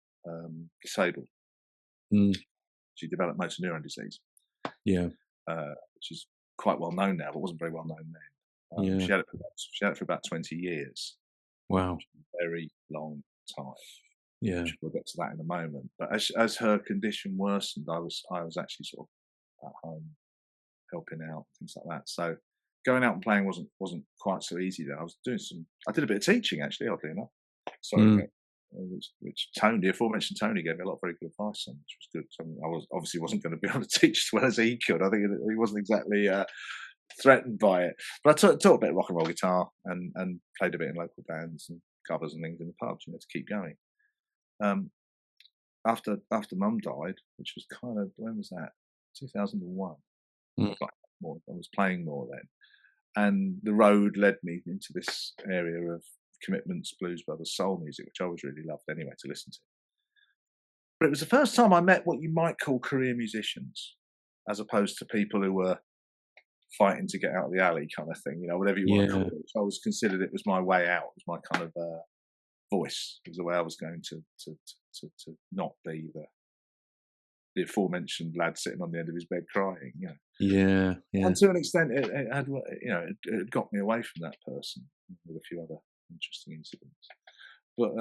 disabled. Mm. She developed motor neuron disease, Yeah. which is quite well known now, but wasn't very well known then. Yeah. She had it for about 20 years, Wow. a very long time. Yeah. We'll get to that in a moment. But as her condition worsened, I was actually sort of at home helping out, things like that. So going out and playing wasn't quite so easy then. I did a bit of teaching actually, oddly enough. Sorry, Mm. which Tony, the aforementioned Tony, gave me a lot of very good advice on, which was good. Something I obviously wasn't going to be able to teach as well as he could. I think he wasn't exactly threatened by it. But I taught a bit of rock and roll guitar and played a bit in local bands and covers and things in the pubs, to keep going. After Mum died, which was kind of, when was that? 2001. Mm. I was playing more then, and the road led me into this area of Commitments, Blues Brothers, soul music, which I always really loved anyway to listen to. But it was the first time I met what you might call career musicians, as opposed to people who were fighting to get out of the alley kind of thing, whatever you want to call Yeah. it. I was considered, it was my way out, it was my kind of voice. It was the way I was going to not be the aforementioned lad sitting on the end of his bed crying. Yeah. Yeah. And to an extent, it had, it got me away from that person with a few other interesting incidents. But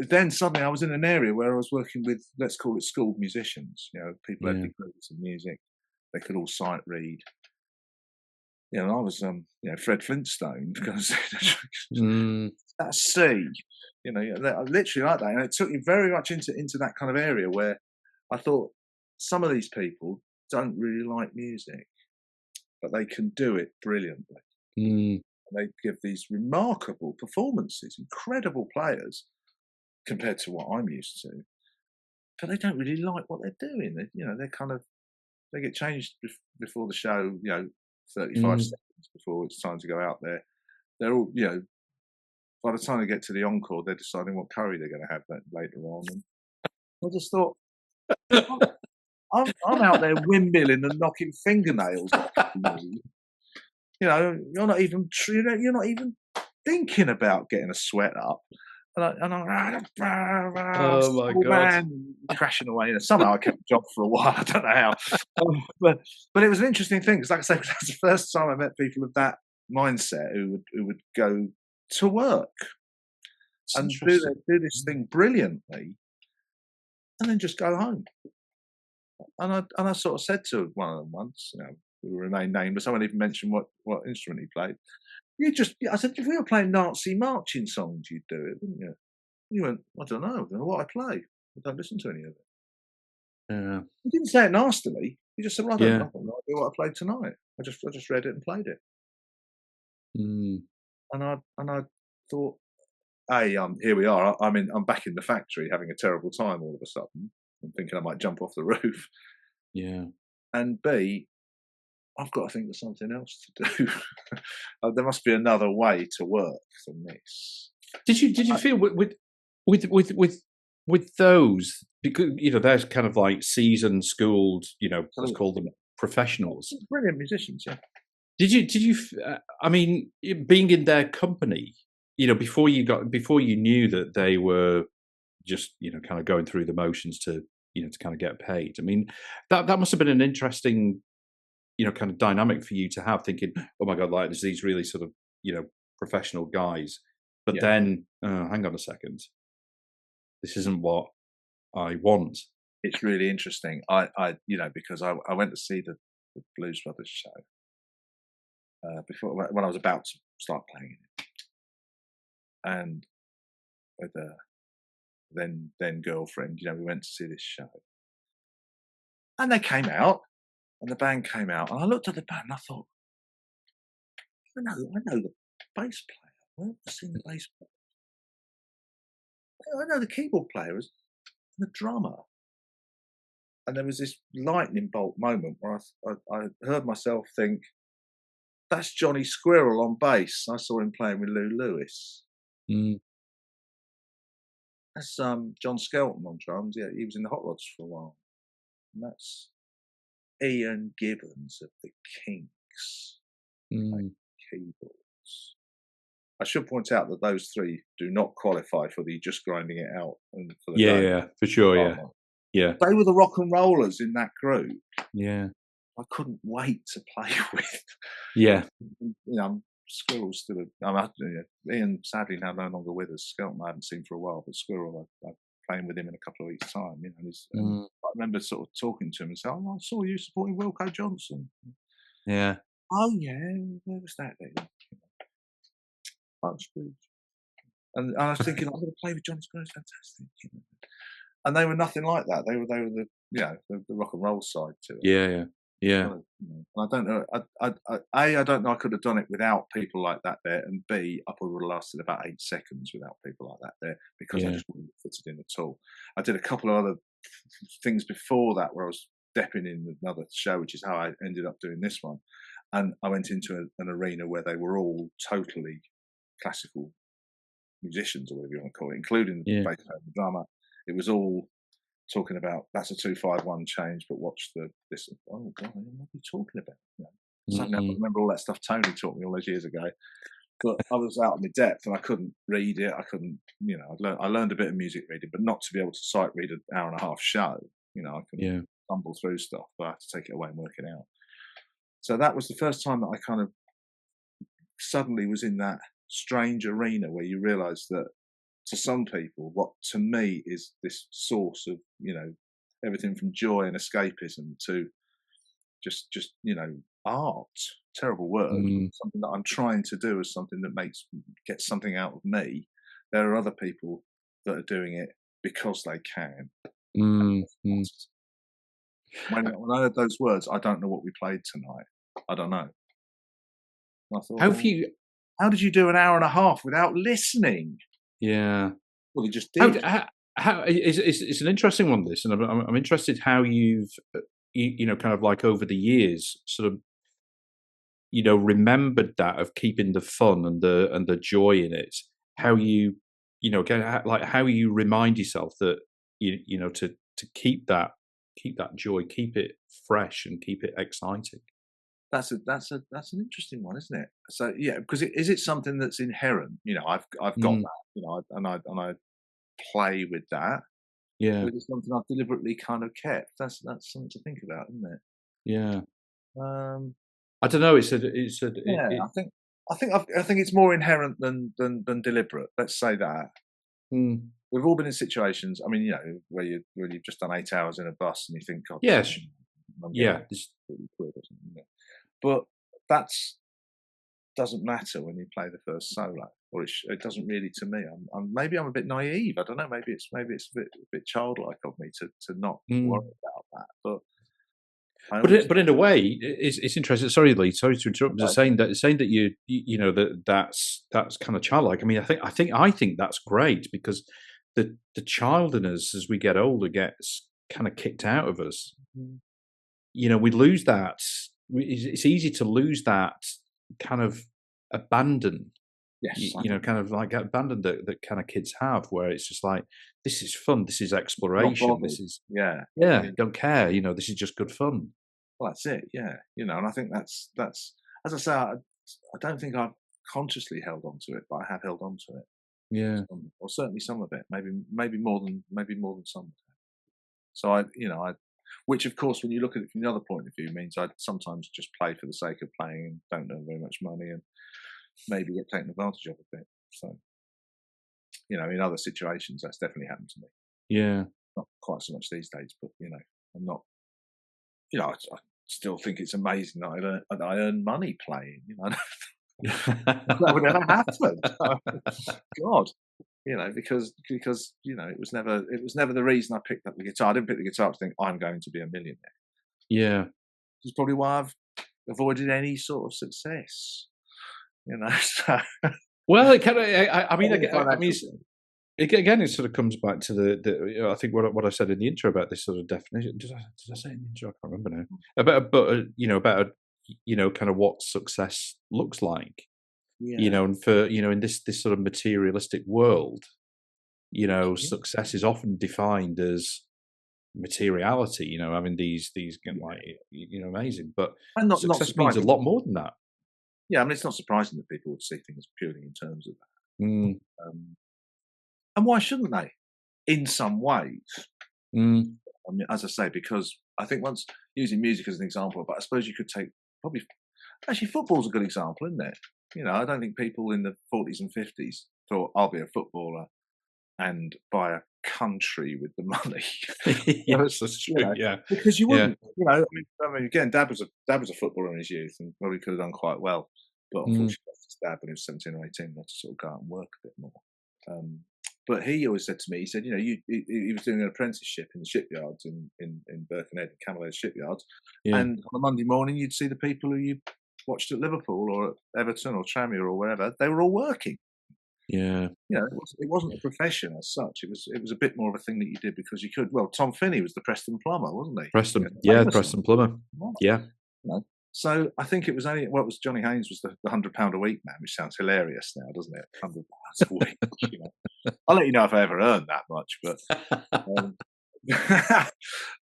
then suddenly I was in an area where I was working with, let's call it schooled musicians. People had Yeah. degrees in music. They could all sight read. And I was, Fred Flintstone, because Mm. that C, literally like that. And it took me very much into that kind of area where I thought some of these people don't really like music, but they can do it brilliantly. Mm. and they give these remarkable performances, incredible players compared to what I'm used to. But they don't really like what they're doing. They're kind of they get changed before the show. 35 Mm. seconds before it's time to go out there. They're all by the time they get to the encore, they're deciding what curry they're going to have that later on. And I just thought, I'm out there windmilling and knocking fingernails off. You're not even thinking about getting a sweat up. And I'm Oh my oh, God. man, crashing away. And somehow I kept the job for a while. I don't know how. But it was an interesting thing because, like I say, that's the first time I met people of that mindset who would go to work and do this thing brilliantly, and then just go home. And I sort of said to one of them once, who will remain nameless, I won't even mention what instrument he played. I said, if we were playing Nazi marching songs, you'd do it, wouldn't you? He went, I don't know what I play. I don't listen to any of it. Yeah. He didn't say it nastily. He just said, well, I don't Yeah. know what I played tonight. I just read it and played it. Mm. And I thought, hey, here we are. I'm back in the factory having a terrible time all of a sudden. I'm thinking I might jump off the roof. Yeah. And B, I've got to think of something else to do. There must be another way to work than this. Did you feel with those, because they're kind of like seasoned, schooled, let's call them professionals, brilliant musicians, yeah. Did you I mean, being in their company, before you knew that they were just kind of going through the motions to kind of get paid, I mean, that must have been an interesting kind of dynamic for you to have, thinking, oh my God, like there's these really sort of professional guys, but then hang on a second, this isn't what I want. It's really interesting. I because I went to see the Blues Brothers show before, when I was about to start playing it, and with a then girlfriend, we went to see this show, and they came out, and the band came out, and I looked at the band, and I thought, I know the bass player. Where have I seen the bass player? I know the keyboard player and the drummer. And there was this lightning bolt moment where I heard myself think, that's Johnny Squirrel on bass. I saw him playing with Lou Lewis. Mm. That's John Skelton on drums. Yeah, he was in the Hot Rods for a while. And that's Ian Gibbons of the Kinks playing keyboards. I should point out that those three do not qualify for the just grinding it out. And for the yeah, for sure, yeah. They were the rock and rollers in that group. Yeah. I couldn't wait to play with. Yeah. Squirrel's still Ian sadly now no longer with us. Skelton I haven't seen for a while, but Squirrel I'm playing with him in a couple of weeks' time. I remember sort of talking to him and saying, "Oh, I saw you supporting Wilco Johnson." Yeah. Oh yeah, where was that then? Uxbridge. And I was thinking, I'm going to play with John Squirrel, fantastic. And they were nothing like that. They were the the rock and roll side to it. Yeah. I don't know. I don't know. I could have done it without people like that there, and B, I probably would have lasted about 8 seconds without people like that there because I just wouldn't have fitted in at all. I did a couple of other things before that where I was stepping in another show, which is how I ended up doing this one. And I went into an arena where they were all totally classical musicians, or whatever you want to call it, including the bass player and the drummer. It was all talking about, that's a 2-5-1 change, but watch this. Oh God, what are you talking about? Suddenly I remember all that stuff Tony taught me all those years ago. But I was out of my depth and I couldn't read it. I couldn't, I learned a bit of music reading, but not to be able to sight read an hour and a half show. I could stumble through stuff, but I had to take it away and work it out. So that was the first time that I kind of suddenly was in that strange arena where you realise that to some people, what to me is this source of, everything from joy and escapism to just art. Terrible word. Something that I'm trying to do is something that gets something out of me. There are other people that are doing it because they can. When I heard those words, I don't know what we played tonight. I don't know. I thought, how did you do an hour and a half without listening? Yeah. Well, they just did. How it's an interesting one, this, and I'm interested how you've, kind of like over the years, sort of, remembered that of keeping the fun and the joy in it. How you, like how you remind yourself that to keep that joy, keep it fresh, and keep it exciting. That's an interesting one, isn't it? So yeah, because is it something that's inherent? I've got Mm, that, and I play with that. yeah, Or is it something I've deliberately kind of kept? That's something to think about, isn't it? yeah. Um, I don't know. yeah, I think it's more inherent than deliberate. Let's say that. mm, We've all been in situations. I mean, where you've just done 8 hours in a bus and you think, God, yes, I'm yeah, getting 40 quid or something. But that's doesn't matter when you play the first solo, or it doesn't really to me. Maybe I'm a bit naive. I don't know. Maybe it's a bit childlike of me to not worry mm. about that. But I But always in a way, it's interesting. Sorry, Lee. Sorry to interrupt. Just okay. saying that that's kind of childlike. I mean, I think that's great, because the child in us, as we get older, gets kind of kicked out of us. Mm, We lose that. It's easy to lose that kind of abandon. yes, I think Kind of like abandon that kind of kids have, where it's just like, this is fun, this is not exploration, bothered. this is, Yeah, yeah, yeah. don't care. This is just good fun. Well, that's it. Yeah, and I think that's as I say. I don't think I've consciously held on to it, but I have held on to it, Yeah. or certainly some of it. Maybe more than some. So which of course, when you look at it from the other point of view, means I sometimes just play for the sake of playing and don't earn very much money, and maybe get taken advantage of a bit. So, in other situations, that's definitely happened to me. Yeah. Not quite so much these days, but I'm not. I still think it's amazing that I earn money playing. That would never happen. God, because it was never the reason I picked up the guitar. I didn't pick the guitar to think I'm going to be a millionaire. Yeah. Which is probably why I've avoided any sort of success. So Well, it kind of. I mean, any I mean, financial thing. again, it sort of comes back to I think what I said in the intro about this sort of definition. Did I say in the intro? I can't remember now. About kind of what success looks like. Yeah, And for in this sort of materialistic world, success is often defined as materiality. Having these kind of like amazing, but and not success means a surprising. lot more than that. Yeah, I mean, it's not surprising that people would see things purely in terms of Mm, that. And why shouldn't they? In some ways, mm, I mean, as I say, because I think once using music as an example, but I suppose you could take probably actually football's a good example, isn't it? I don't think people in the 40s and 50s thought I'll be a footballer and buy a country with the money. yes, that's true. Yeah, Because you yeah. wouldn't. I mean, again, Dad was a footballer in his youth and probably could have done quite well, but Mm, unfortunately, left his dad when he was 17 or 18, had to sort of go out and work a bit more. But he always said to me, he said, he was doing an apprenticeship in the shipyards in Birkenhead, Camel Edge shipyards, yeah, and on a Monday morning, you'd see the people who you watched at Liverpool or at Everton or Tranmere or wherever, they were all working. yeah. It wasn't a profession as such. It was a bit more of a thing that you did because you could. Well, Tom Finney was the Preston plumber, wasn't he? Preston, yeah, Famous Preston Plumber, one. yeah. So I think it was only what was Johnny Haynes was the £100 a week man, which sounds hilarious now, doesn't it? £100 a week. I'll let you know if I ever earned that much, but um,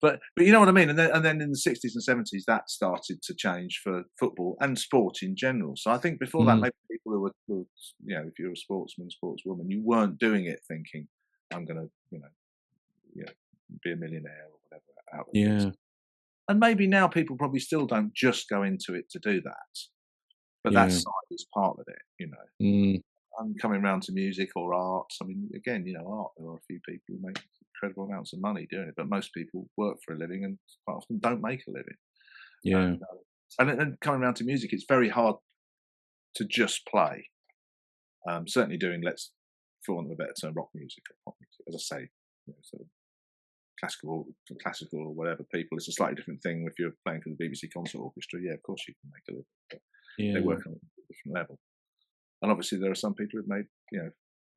but you know what I mean. And then in the 60s and 70s, that started to change for football and sport in general. So I think before that, Mm, maybe people who were if you're a sportsman, sportswoman, you weren't doing it thinking I'm going to be a millionaire or whatever out of this. yeah, And maybe now people probably still don't just go into it to do that, but that yeah. side is part of it. Mm, I'm coming around to music or art. I mean, again, art, there are a few people who make incredible amounts of money doing it, but most people work for a living and quite often don't make a living. yeah, And coming around to music, it's very hard to just play. Certainly doing, for want of a better term, rock music or pop music. As I say, sort of classical or whatever people, it's a slightly different thing if you're playing for the BBC Concert Orchestra. Yeah, of course you can make a living, but they yeah. work on a different level. And obviously, there are some people who've made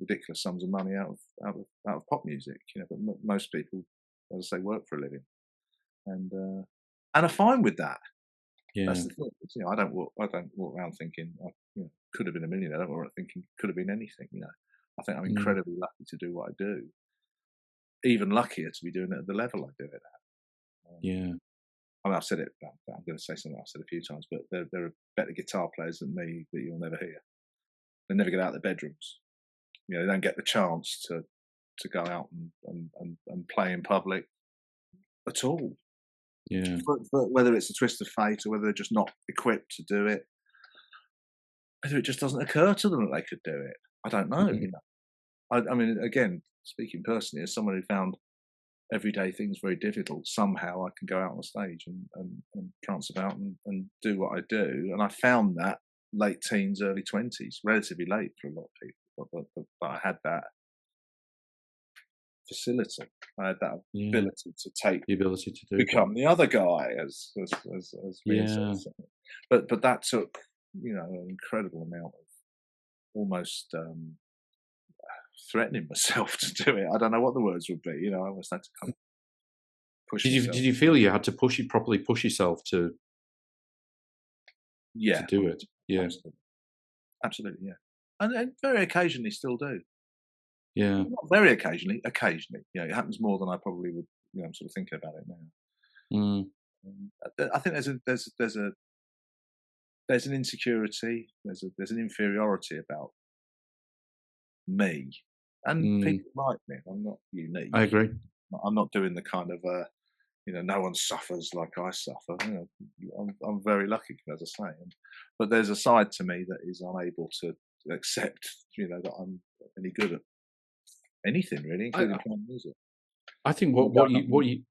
ridiculous sums of money out of pop music. But most people, as I say, work for a living, and are fine with that. Yeah. That's the thing. I don't walk around thinking could have been a millionaire. I don't walk around thinking could have been anything. I think I'm incredibly lucky to do what I do. Even luckier to be doing it at the level I do it at. Yeah. I mean, I've said it. I'm going to say something I've said a few times, but there are better guitar players than me that you'll never hear. They never get out of their bedrooms. They don't get the chance to go out and play in public at all. Yeah. Whether it's a twist of fate or whether they're just not equipped to do it, whether it just doesn't occur to them that they could do it, I don't know. I mean, again, speaking personally, as someone who found everyday things very difficult, somehow I can go out on the stage and prance about and do what I do. And I found that late teens, early 20s, relatively late for a lot of people, but I had that facility. I had that ability to take the ability to become the other guy, as me. But that took an incredible amount of almost threatening myself to do it. I don't know what the words would be. I almost had to kind of push. Did you feel you had to properly push yourself to do it? Yeah, absolutely, yeah. And very occasionally still do. Yeah, not very occasionally. Occasionally, it happens more than I probably would. I'm sort of thinking about it now. I think there's an insecurity. There's an inferiority about me and people like me. I'm not unique. I agree. I'm not doing the kind of no one suffers like I suffer. I'm very lucky, as I say. But there's a side to me that is unable to accept that I'm any good at anything really, including playing music. I think what you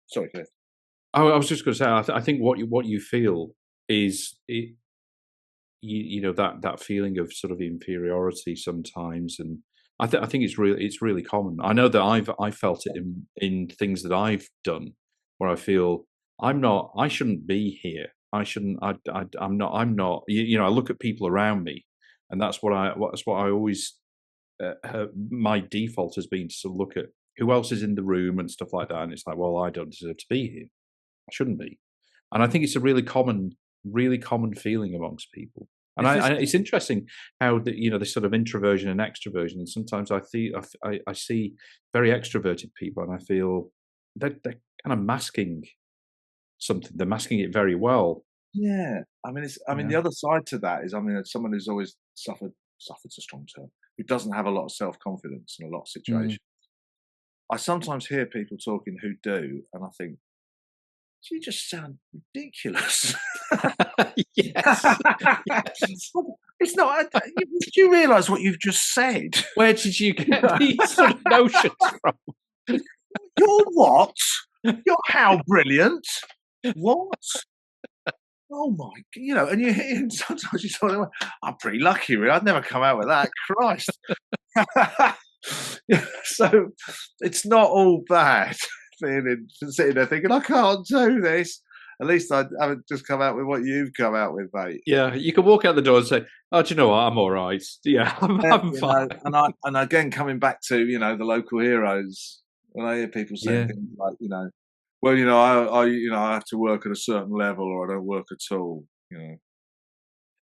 sorry, Cliff. I was just going to say, I think what you feel is that feeling of sort of inferiority sometimes, and I think it's really common. I know that I felt it in things that I've done where I feel I shouldn't be here. I'm not. I look at people around me, and that's what I always. My default has been to sort of look at who else is in the room and stuff like that, and it's like, well, I don't deserve to be here. I shouldn't be, and I think it's a really common feeling amongst people. And it's interesting how this sort of introversion and extroversion. And sometimes I see very extroverted people, and I feel they're kind of masking something. They're masking it very well. Yeah, I mean, the other side to that is, someone who's always suffered's a strong term, who doesn't have a lot of self-confidence in a lot of situations. I sometimes hear people talking who do, and I think, you just sound ridiculous. Yes. It's not. Do you realise what you've just said? Where did you get these sort of notions from? You're what? You're how brilliant? What? Oh my! And you hear sometimes you sort of, I'm pretty lucky, really. I'd never come out with that. Christ. So it's not all bad. Sitting there thinking, I can't do this. At least I haven't just come out with what you've come out with, mate. Yeah, you can walk out the door and say, "Oh, do you know what? I'm all right. Yeah, I'm fine." And again, coming back to the local heroes, when I hear people saying things like, well, I have to work at a certain level, or I don't work at all.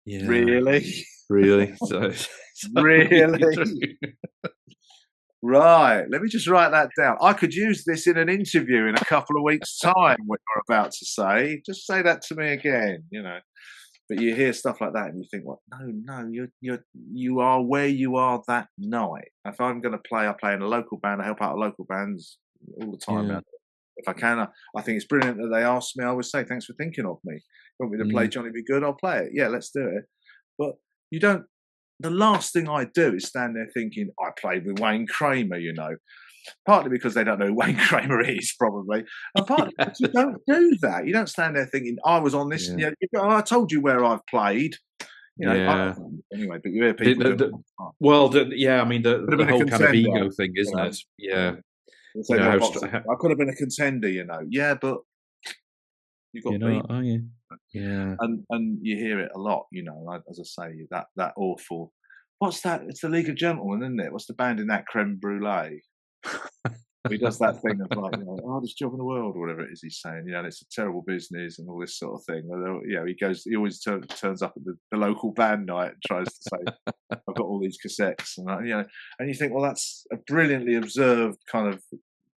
Yeah. Really? So really? Right, let me just write that down. I could use this in an interview in a couple of weeks' time, what you're about to say. Just say that to me again, But you hear stuff like that and you think, well, no, you are where you are that night. If I'm going to play, I play in a local band. I help out local bands all the time. Yeah. If I can, I think it's brilliant that they ask me. I always say, thanks for thinking of me. You want me to play Johnny Be Good? I'll play it. Yeah, let's do it. But you don't. The last thing I do is stand there thinking, I played with Wayne Kramer, partly because they don't know who Wayne Kramer is, probably, and partly because you don't do that. You don't stand there thinking, I was on this. I told you where I've played. Anyway, but you hear people. The whole kind of ego thing, isn't it? Yeah. I could have been a contender, Yeah, but you got beat. Yeah. And you hear it a lot, as I say, that awful. What's that? It's the League of Gentlemen, isn't it? What's the band in that creme brulee? He does that thing of like, hardest job in the world, or whatever it is he's saying, and it's a terrible business and all this sort of thing. He always turns up at the local band night and tries to say, I've got all these cassettes, and you think, well, that's a brilliantly observed kind of,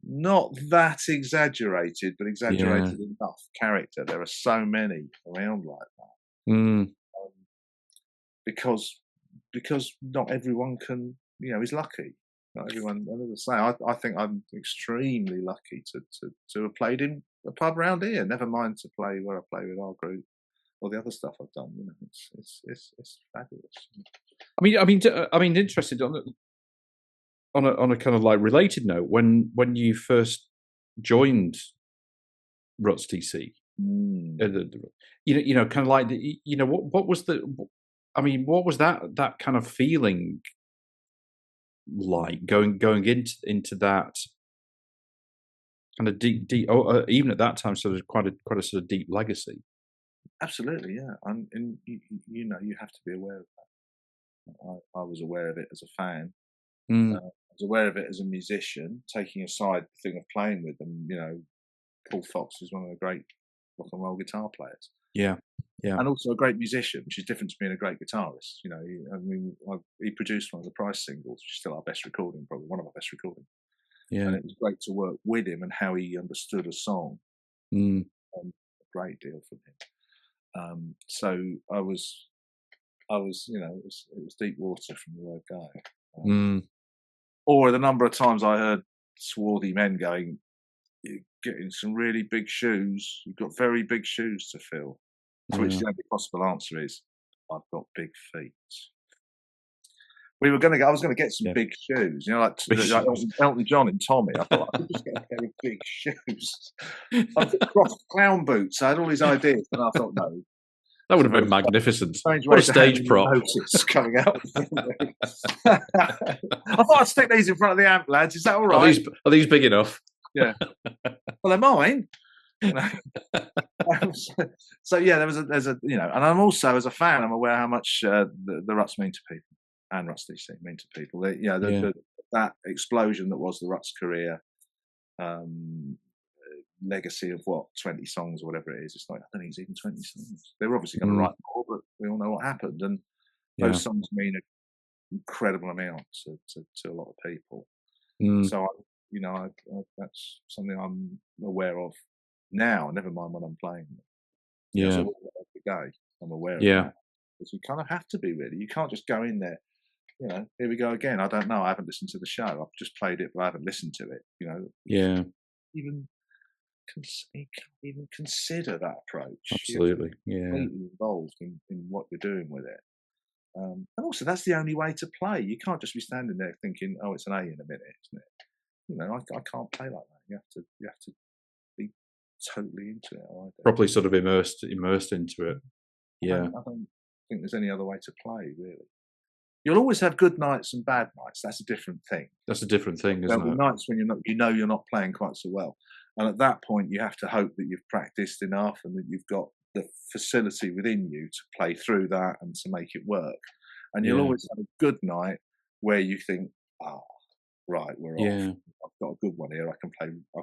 not that exaggerated, but exaggerated enough character. There are so many around like that. Because not everyone can, is lucky. Not everyone. As I say, I think I'm extremely lucky to have played in a pub around here. Never mind to play where I play with our group or the other stuff I've done. It's fabulous. I mean, interested on a kind of like related note. When you first joined Ruts DC, kind of like what was the? I mean, what was that kind of feeling like going into that kind of deep even at that time, sort of quite a sort of deep legacy? Absolutely, yeah. And you have to be aware of that. I was aware of it as a fan. I was aware of it as a musician, taking aside the thing of playing with them. Paul Fox is one of the great rock and roll guitar players. Yeah. And also a great musician, which is different to being a great guitarist. He produced one of the Price singles, which is still our best recording, probably one of our best recordings. Yeah. And it was great to work with him and how he understood a song. A great deal from him. So it was deep water from the word go. Or the number of times I heard swarthy men going, "You're getting some really big shoes. You've got very big shoes to fill." To which the only possible answer is, I've got big feet. I was going to get some big shoes, like Elton John and Tommy. I thought I could just get a pair of big shoes. I've got crossed clown boots. I had all these ideas, and I thought, no. That would have been magnificent. What a stage prop. Coming out. I thought I'd stick these in front of the amp, lads. Is that all right? Are these big enough? Yeah. Well, they're mine. So yeah, there's a and I'm also, as a fan, I'm aware how much the Ruts mean to people, and Ruts DC mean to people. That explosion that was the Ruts career, legacy of 20 songs or whatever it is. It's like, I don't think it's even 20 songs. They were obviously going to write more, but we all know what happened, and those songs mean an incredible amount to a lot of people. So that's something I'm aware of now, never mind when I'm playing. So every day I'm aware of that. Because you kind of have to be, really. You can't just go in there, here we go again. I don't know. I haven't listened to the show. I've just played it, but I haven't listened to it. Even consider that approach. Absolutely. You're completely involved in what you're doing with it. And also, that's the only way to play. You can't just be standing there thinking, "Oh, it's an A in a minute," isn't it? I can't play like that. You have to be totally into it. Properly sort of immersed into it. Yeah. I don't think there's any other way to play, really. You'll always have good nights and bad nights. That's a different thing. That's a different thing, isn't it? Nights when you're not playing quite so well, and at that point you have to hope that you've practiced enough and that you've got the facility within you to play through that and to make it work. And you'll always have a good night where you think, right, we're off. I've got a good one here. I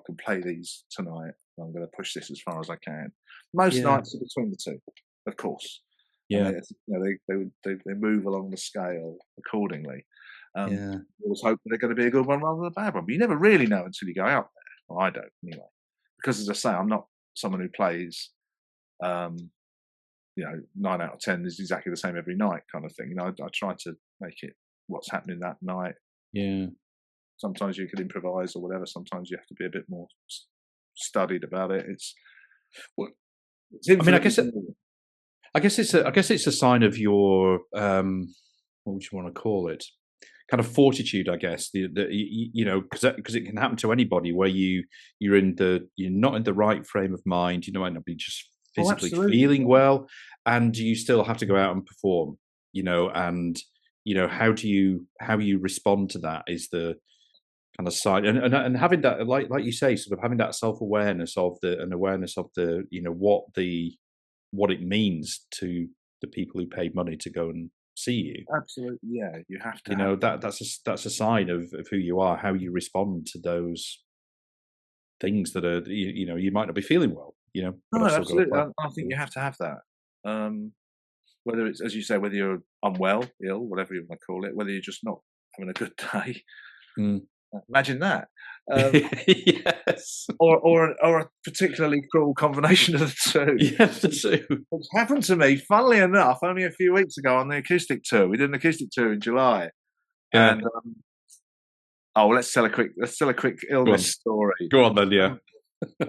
can play these tonight. I'm going to push this as far as I can. Most nights are between the two, of course. Yeah. They move along the scale accordingly. You always hope that they're going to be a good one rather than a bad one, but you never really know until you go out there. Well, I don't, anyway. Because, as I say, I'm not someone who plays 9 out of 10 is exactly the same every night kind of thing. I try to make it what's happening that night. Sometimes you can improvise or whatever. Sometimes you have to be a bit more studied about it. I guess it's a sign of your what would you want to call it? Kind of fortitude, I guess. Because it can happen to anybody where you're not in the right frame of mind. You might not be just physically feeling well, and you still have to go out and perform. And how you respond to that is the kind of side, and having that, like you say, sort of having that self-awareness of the what the what it means to the people who paid money to go and see you. Absolutely, yeah. You have to. You know, that's a sign of who you are, how you respond to those things that are, you know, you might not be feeling well, you know, but No, I've still got to absolutely. play. I think you have to have that. Whether it's, as you say, whether you're unwell, ill, whatever you want to call it, whether you're just not having a good day. Mm. Imagine that. Yes. Or a particularly cruel combination of the two. Yes, the two. Which happened to me, funnily enough, only a few weeks ago on the acoustic tour. We did an acoustic tour in July. Yeah. And let's tell a quick illness story. Go on then, yeah.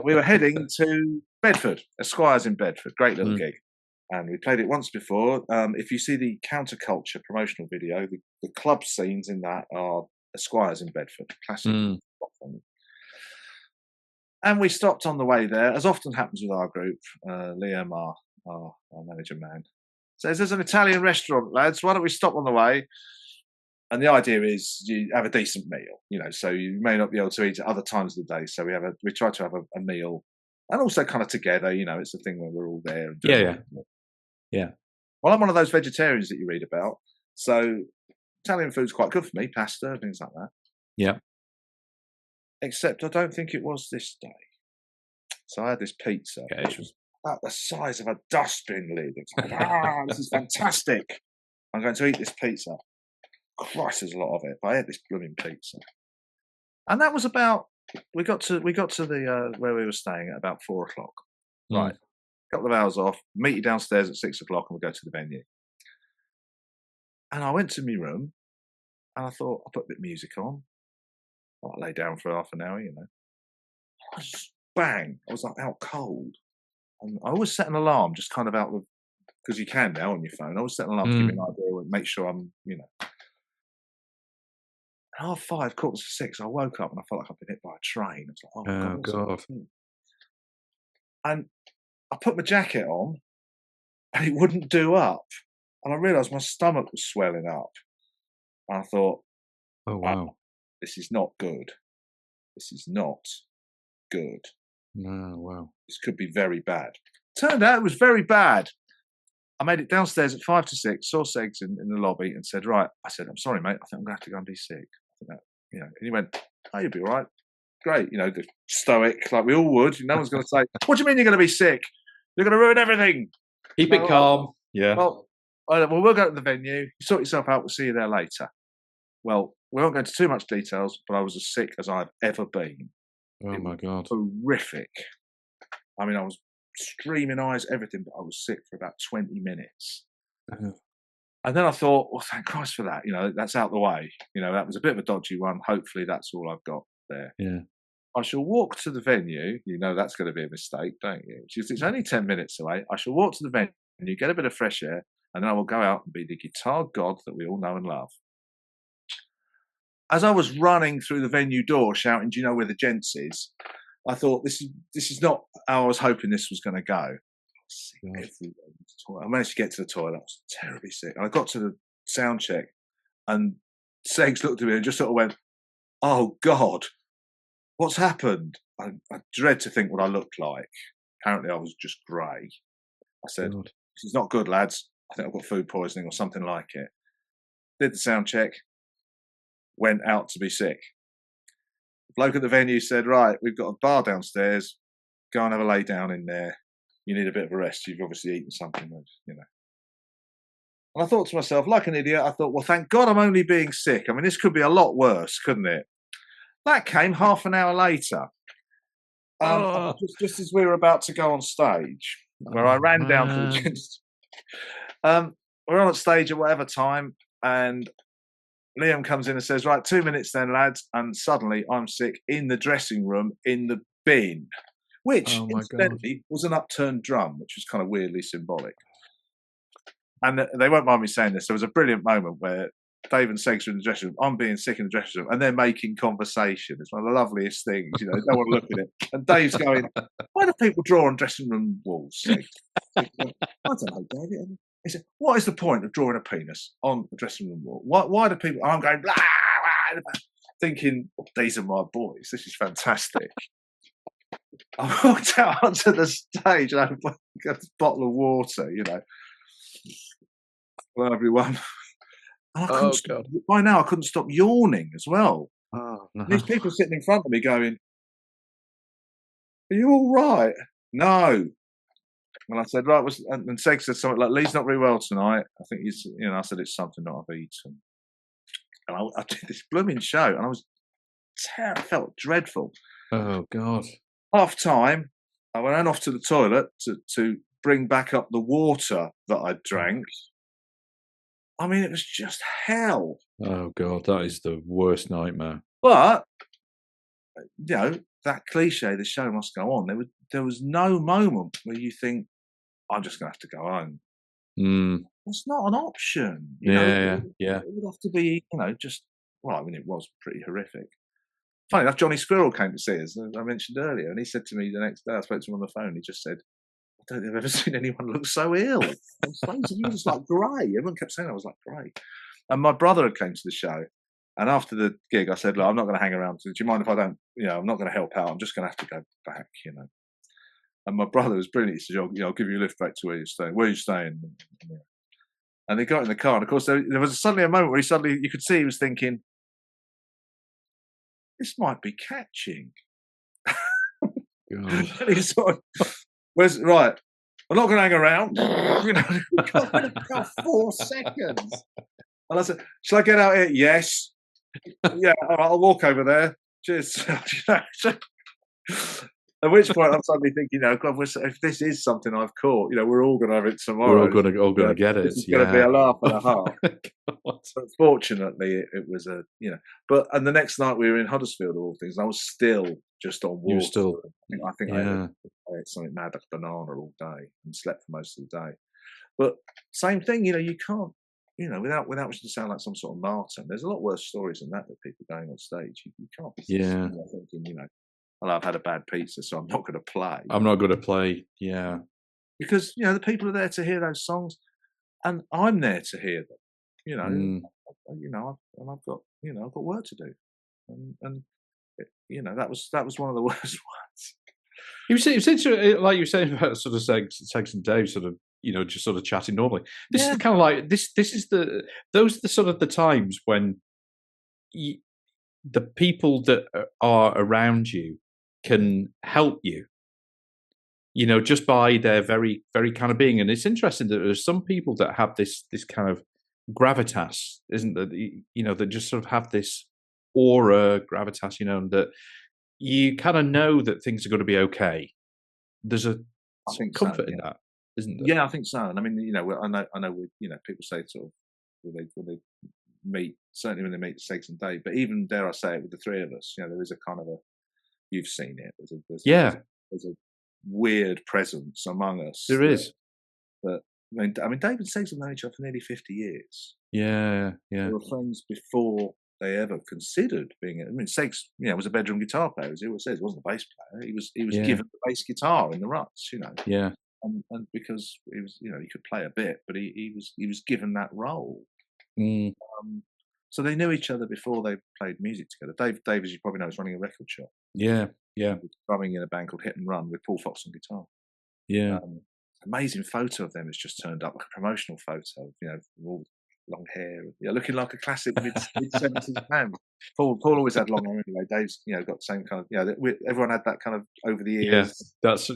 We were heading to Bedford, Esquires in Bedford. Great little gig. And we played it once before. If you see the Counterculture promotional video, the club scenes in that are Esquires in Bedford. Classic. And we stopped on the way there, as often happens with our group. Liam, our manager man, says, "There's an Italian restaurant, lads. Why don't we stop on the way?" And the idea is you have a decent meal, you know, so you may not be able to eat at other times of the day. So we try to have a meal, and also kind of together, you know, it's a thing where we're all there. And yeah. Well, I'm one of those vegetarians that you read about, so Italian food's quite good for me, pasta, things like that. Yeah. Except I don't think it was this day. So I had this pizza, which was about the size of a dustbin lid. It's like, this is fantastic. I'm going to eat this pizza. Christ, there's a lot of it. But I had this blooming pizza, and that was about. We got to the where we were staying at about 4:00. Right, a couple of hours off. Meet you downstairs at 6:00, and we'll go to the venue. And I went to my room, and I thought I'll put a bit of music on. I lay down for half an hour, you know. Bang! I was like out cold, and I always set an alarm, just kind of out of because you can now on your phone. I always set an alarm to give me an idea and make sure I'm, you know. 5:30, 5:45, I woke up and I felt like I'd been hit by a train. I was like, oh my God. And I put my jacket on and it wouldn't do up. And I realised my stomach was swelling up. And I thought, oh, wow. This is not good. This is not good. No, wow. This could be very bad. Turned out it was very bad. I made it downstairs at 5 to 6, saw Seggs in the lobby and said, right, I said, I'm sorry, mate, I think I'm going to have to go and be sick. You know, and he went, oh, you'll be all right. Great, you know, the stoic, like we all would. No one's going to say, what do you mean you're going to be sick? You're going to ruin everything. Keep it calm. Yeah. Well, we'll go to the venue. You sort yourself out. We'll see you there later. Well, we won't go into too much details, but I was as sick as I've ever been. Oh, my God. Horrific. I mean, I was streaming eyes, everything, but I was sick for about 20 minutes. And then I thought, well, thank Christ for that. You know, that's out the way. You know, that was a bit of a dodgy one. Hopefully that's all I've got there. Yeah. I shall walk to the venue. You know that's going to be a mistake, don't you? It's only 10 minutes away. I shall walk to the venue, get a bit of fresh air, and then I will go out and be the guitar god that we all know and love. As I was running through the venue door shouting, do you know where the gents is? I thought, this is not how I was hoping this was going to go. I managed to get to the toilet. I was terribly sick. And I got to the sound check, and Seggs looked at me and just sort of went, oh, God, what's happened? I dread to think what I looked like. Apparently, I was just grey. I said, this is not good, lads. I think I've got food poisoning or something like it. Did the sound check, went out to be sick. The bloke at the venue said, right, we've got a bar downstairs. Go and have a lay down in there. You need a bit of a rest. You've obviously eaten something, you know. And I thought to myself, like an idiot, I thought, well, thank God I'm only being sick. I mean, this could be a lot worse, couldn't it? That came half an hour later. Just as we were about to go on stage, where I ran down to the we're on stage at whatever time, and Liam comes in and says, right, 2 minutes then, lads. And suddenly I'm sick in the dressing room in the bin, which incidentally was an upturned drum, which was kind of weirdly symbolic. And they won't mind me saying this. There was a brilliant moment where Dave and Seggs are in the dressing room. I'm being sick in the dressing room, and they're making conversation. It's one of the loveliest things, you know. They don't want to look at it. And Dave's going, "Why do people draw on dressing room walls?" I don't know, Dave. He said, "What is the point of drawing a penis on a dressing room wall? Why do people?" And I'm going, blah, blah, blah, thinking, "These are my boys. This is fantastic." I walked out onto the stage and I got a bottle of water, for everyone. And I couldn't stop, by now I couldn't stop yawning as well. Oh, no. These people sitting in front of me going, "Are you all right?" No. And I said, right, and Seg said something like, "Leigh's not very well tonight. I think he's, I said, it's something that I've eaten." And I did this blooming show and I felt dreadful. Oh, God. Half time, I ran off to the toilet to bring back up the water that I'd drank. I mean, it was just hell. Oh, God, that is the worst nightmare. But, that cliche, the show must go on. There was no moment where you think, I'm just going to have to go home. It's not an option. Yeah. It would have to be, it was pretty horrific. Funny enough, Johnny Squirrel came to see us, as I mentioned earlier, and he said to me the next day, I spoke to him on the phone, he just said, "I don't think I've ever seen anyone look so ill." You were just like grey. Everyone kept saying I was like grey. And my brother had came to the show, and after the gig, I said, "Look, I'm not going to hang around. Do you mind if I don't? I'm not going to help out. I'm just going to have to go back." And my brother was brilliant. He said, "I'll give you a lift back to where you're staying. Where are you staying?" And they got in the car, and of course, there was suddenly a moment where you could see he was thinking, this might be catching. And he's sort of, right, I'm not going to hang around. Got 4 seconds. And I said, "Shall I get out here?" "Yes." "Yeah, all right, I'll walk over there. Cheers." At which point I'm suddenly thinking, God, if this is something I've caught, we're all going to have it tomorrow. We're all going to get it. It's going to be a laugh and a half. But fortunately, it was and the next night we were in Huddersfield, of all things, and I was still just on water. You were still, I think I ate something mad like a banana all day and slept for most of the day. But same thing, you can't, without wishing to sound like some sort of martyr. There's a lot worse stories than that with people going on stage. You can't be thinking, well, I've had a bad pizza, so I'm not going to play. I'm not going to play, yeah. Because, the people are there to hear those songs, and I'm there to hear them, and I've got, I've got work to do. And that was one of the worst ones. It was interesting, like you were saying about sort of Segs and Dave, sort of, just sort of chatting normally. This is kind of like, this is those are the sort of the times when the people that are around you can help you, just by their very, very kind of being. And it's interesting that there's some people that have this kind of gravitas, isn't there? That just sort of have this aura, gravitas, and that you kind of know that things are going to be okay. There's a comfort in that, isn't there? Yeah, I think so. And I mean, I know, people say sort of when they meet, certainly when they meet Segs and Dave, but even dare I say it with the three of us, there is a kind of you've seen it. There's a weird presence among us. There is. But I mean, Dave and Segs have known each other for nearly 50 years. Yeah. They were friends before they ever considered being. I mean, Segs, was a bedroom guitar player, as he always says. He wasn't a bass player. He was given the bass guitar in the Ruts, Yeah. And because he was, he could play a bit, but he was given that role. So they knew each other before they played music together. Dave, as you probably know, was running a record shop. Yeah. He was drumming in a band called Hit and Run with Paul Fox on guitar. Yeah. Amazing photo of them has just turned up, like a promotional photo, with all long hair, looking like a classic mid-70s band. Paul always had long hair anyway. Dave's, got the same kind of, everyone had that kind of over the ears. Yeah, that's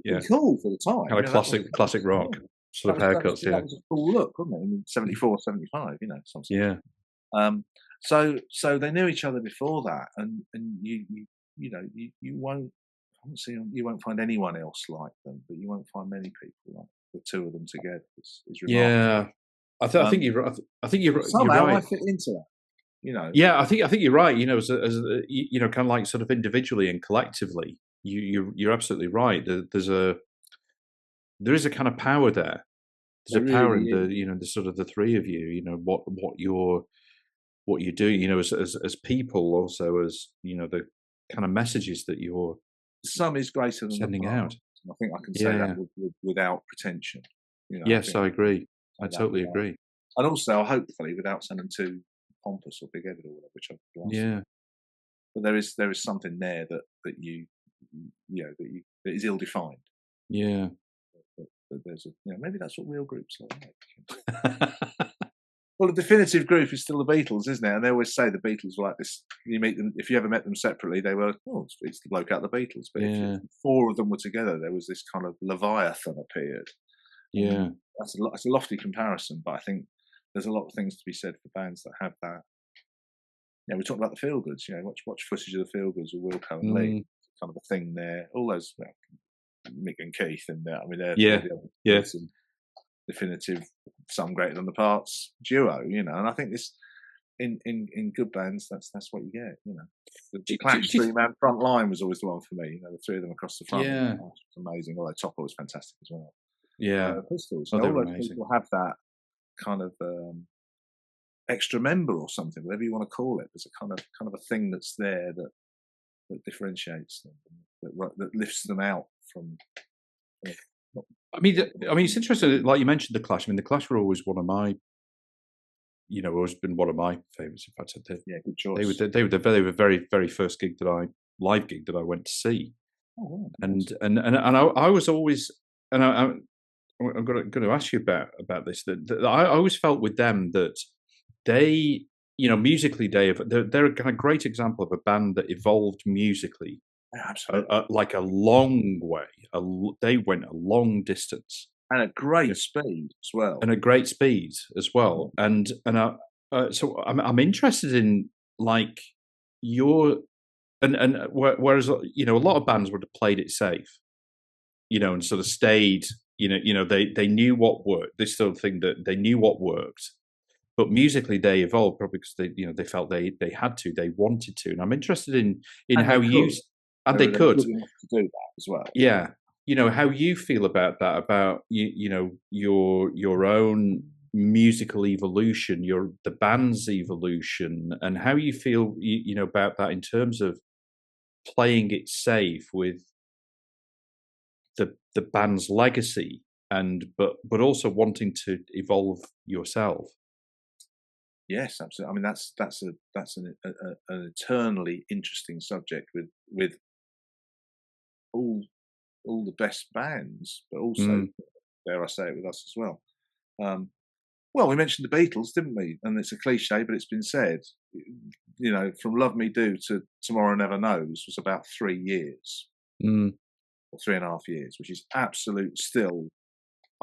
yeah. Cool for the time. Kind of classic rock sort of haircuts. That was a cool look, wasn't it? In 74, 75, something. Yeah. So they knew each other before that, and you won't find anyone else like them, but you won't find many people like the two of them together. Is remarkable. Yeah, I think you're right. I think you're somehow right. I fit into that. Yeah, I think you're right. As kind of like sort of individually and collectively, you're absolutely right. There is a kind of power there. There's a power in the sort of the three of you. What you're doing. As people, also as the kind of messages that you're some is greater than sending out. I think I can say that without pretension. Yes, I agree. I totally agree. And also, hopefully, without sounding too pompous or big-headed or whatever, which I've lost. Yeah. But there is something there that you that is ill-defined. Yeah. But there's maybe that's what real groups are like. Well, the definitive group is still the Beatles, isn't it? And they always say the Beatles were like this. You meet them, if you ever met them separately, they were, it's the bloke out of the Beatles. But if four of them were together, there was this kind of Leviathan appeared. Yeah. That's a lofty comparison, but I think there's a lot of things to be said for bands that have that. We talked about the Feel-Goods. Watch footage of the Feel-Goods with Wilco and Leigh. Kind of a thing there. All those Mick and Keith and I mean they're the other definitive sum greater than the parts duo, and I think this in good bands that's what you get. The Clash 3-man front line was always the one for me. The three of them across the front was amazing. Although Topper was fantastic as well. The Pistols, all those people have that kind of extra member or something, whatever you want to call it. There's a kind of a thing that's there that differentiates them, that lifts them out from. I mean, it's interesting. Like you mentioned, the Clash. I mean, the Clash were always one of my, always been one of my favourites. In fact, good choice. They were the very, very first live gig that I went to see. Oh, wow. And I was always, and I'm going to ask you about this. That I always felt with them that they, musically, they're a kind of great example of a band that evolved musically. Absolutely. Like a long way. They went a long distance. And at great speed as well. And so I'm interested in like whereas a lot of bands would have played it safe, and sort of stayed. They knew what worked. This sort of thing that they knew what worked. But musically, they evolved probably because they felt they had to, they wanted to. And I'm interested in how you. And they could to do that as well. Yeah, how you feel about that, about your own musical evolution, the band's evolution, and how you feel about that in terms of playing it safe with the band's legacy, but also wanting to evolve yourself. Yes, absolutely. I mean, that's an eternally interesting subject with all the best bands, but also, dare I say it, with us as well. Well, we mentioned the Beatles, didn't we? And it's a cliche, but it's been said. From Love Me Do to Tomorrow Never Knows was about 3 years, or 3.5 years, which is absolute still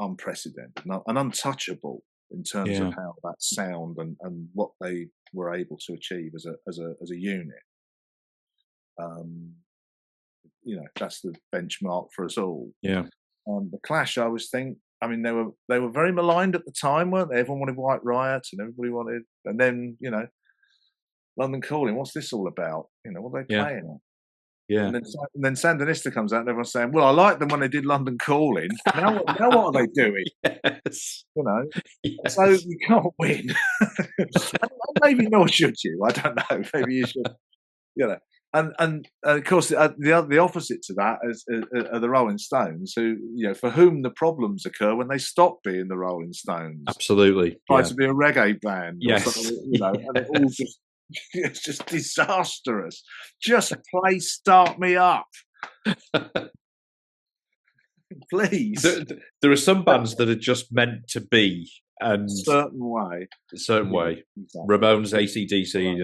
unprecedented and untouchable in terms of how that sound and what they were able to achieve as a unit. That's the benchmark for us all. Yeah. The Clash, I always think. I mean, they were very maligned at the time, weren't they? Everyone wanted White Riot, and everybody wanted. And then London Calling. What's this all about? What are they playing on? Yeah. And then Sandinista comes out, and everyone's saying, "Well, I liked them when they did London Calling. Now what are they doing?" Yes. Yes. So you can't win. Maybe nor should you. I don't know. Maybe you should. And of course, the opposite to that are the Rolling Stones, who for whom the problems occur when they stop being the Rolling Stones. Absolutely, try to be a reggae band. Yes, or something, and it all just it's just disastrous. Just play "Start Me Up," please. There are some bands that are just meant to be. And a certain way. Exactly. Ramones, AC/DC,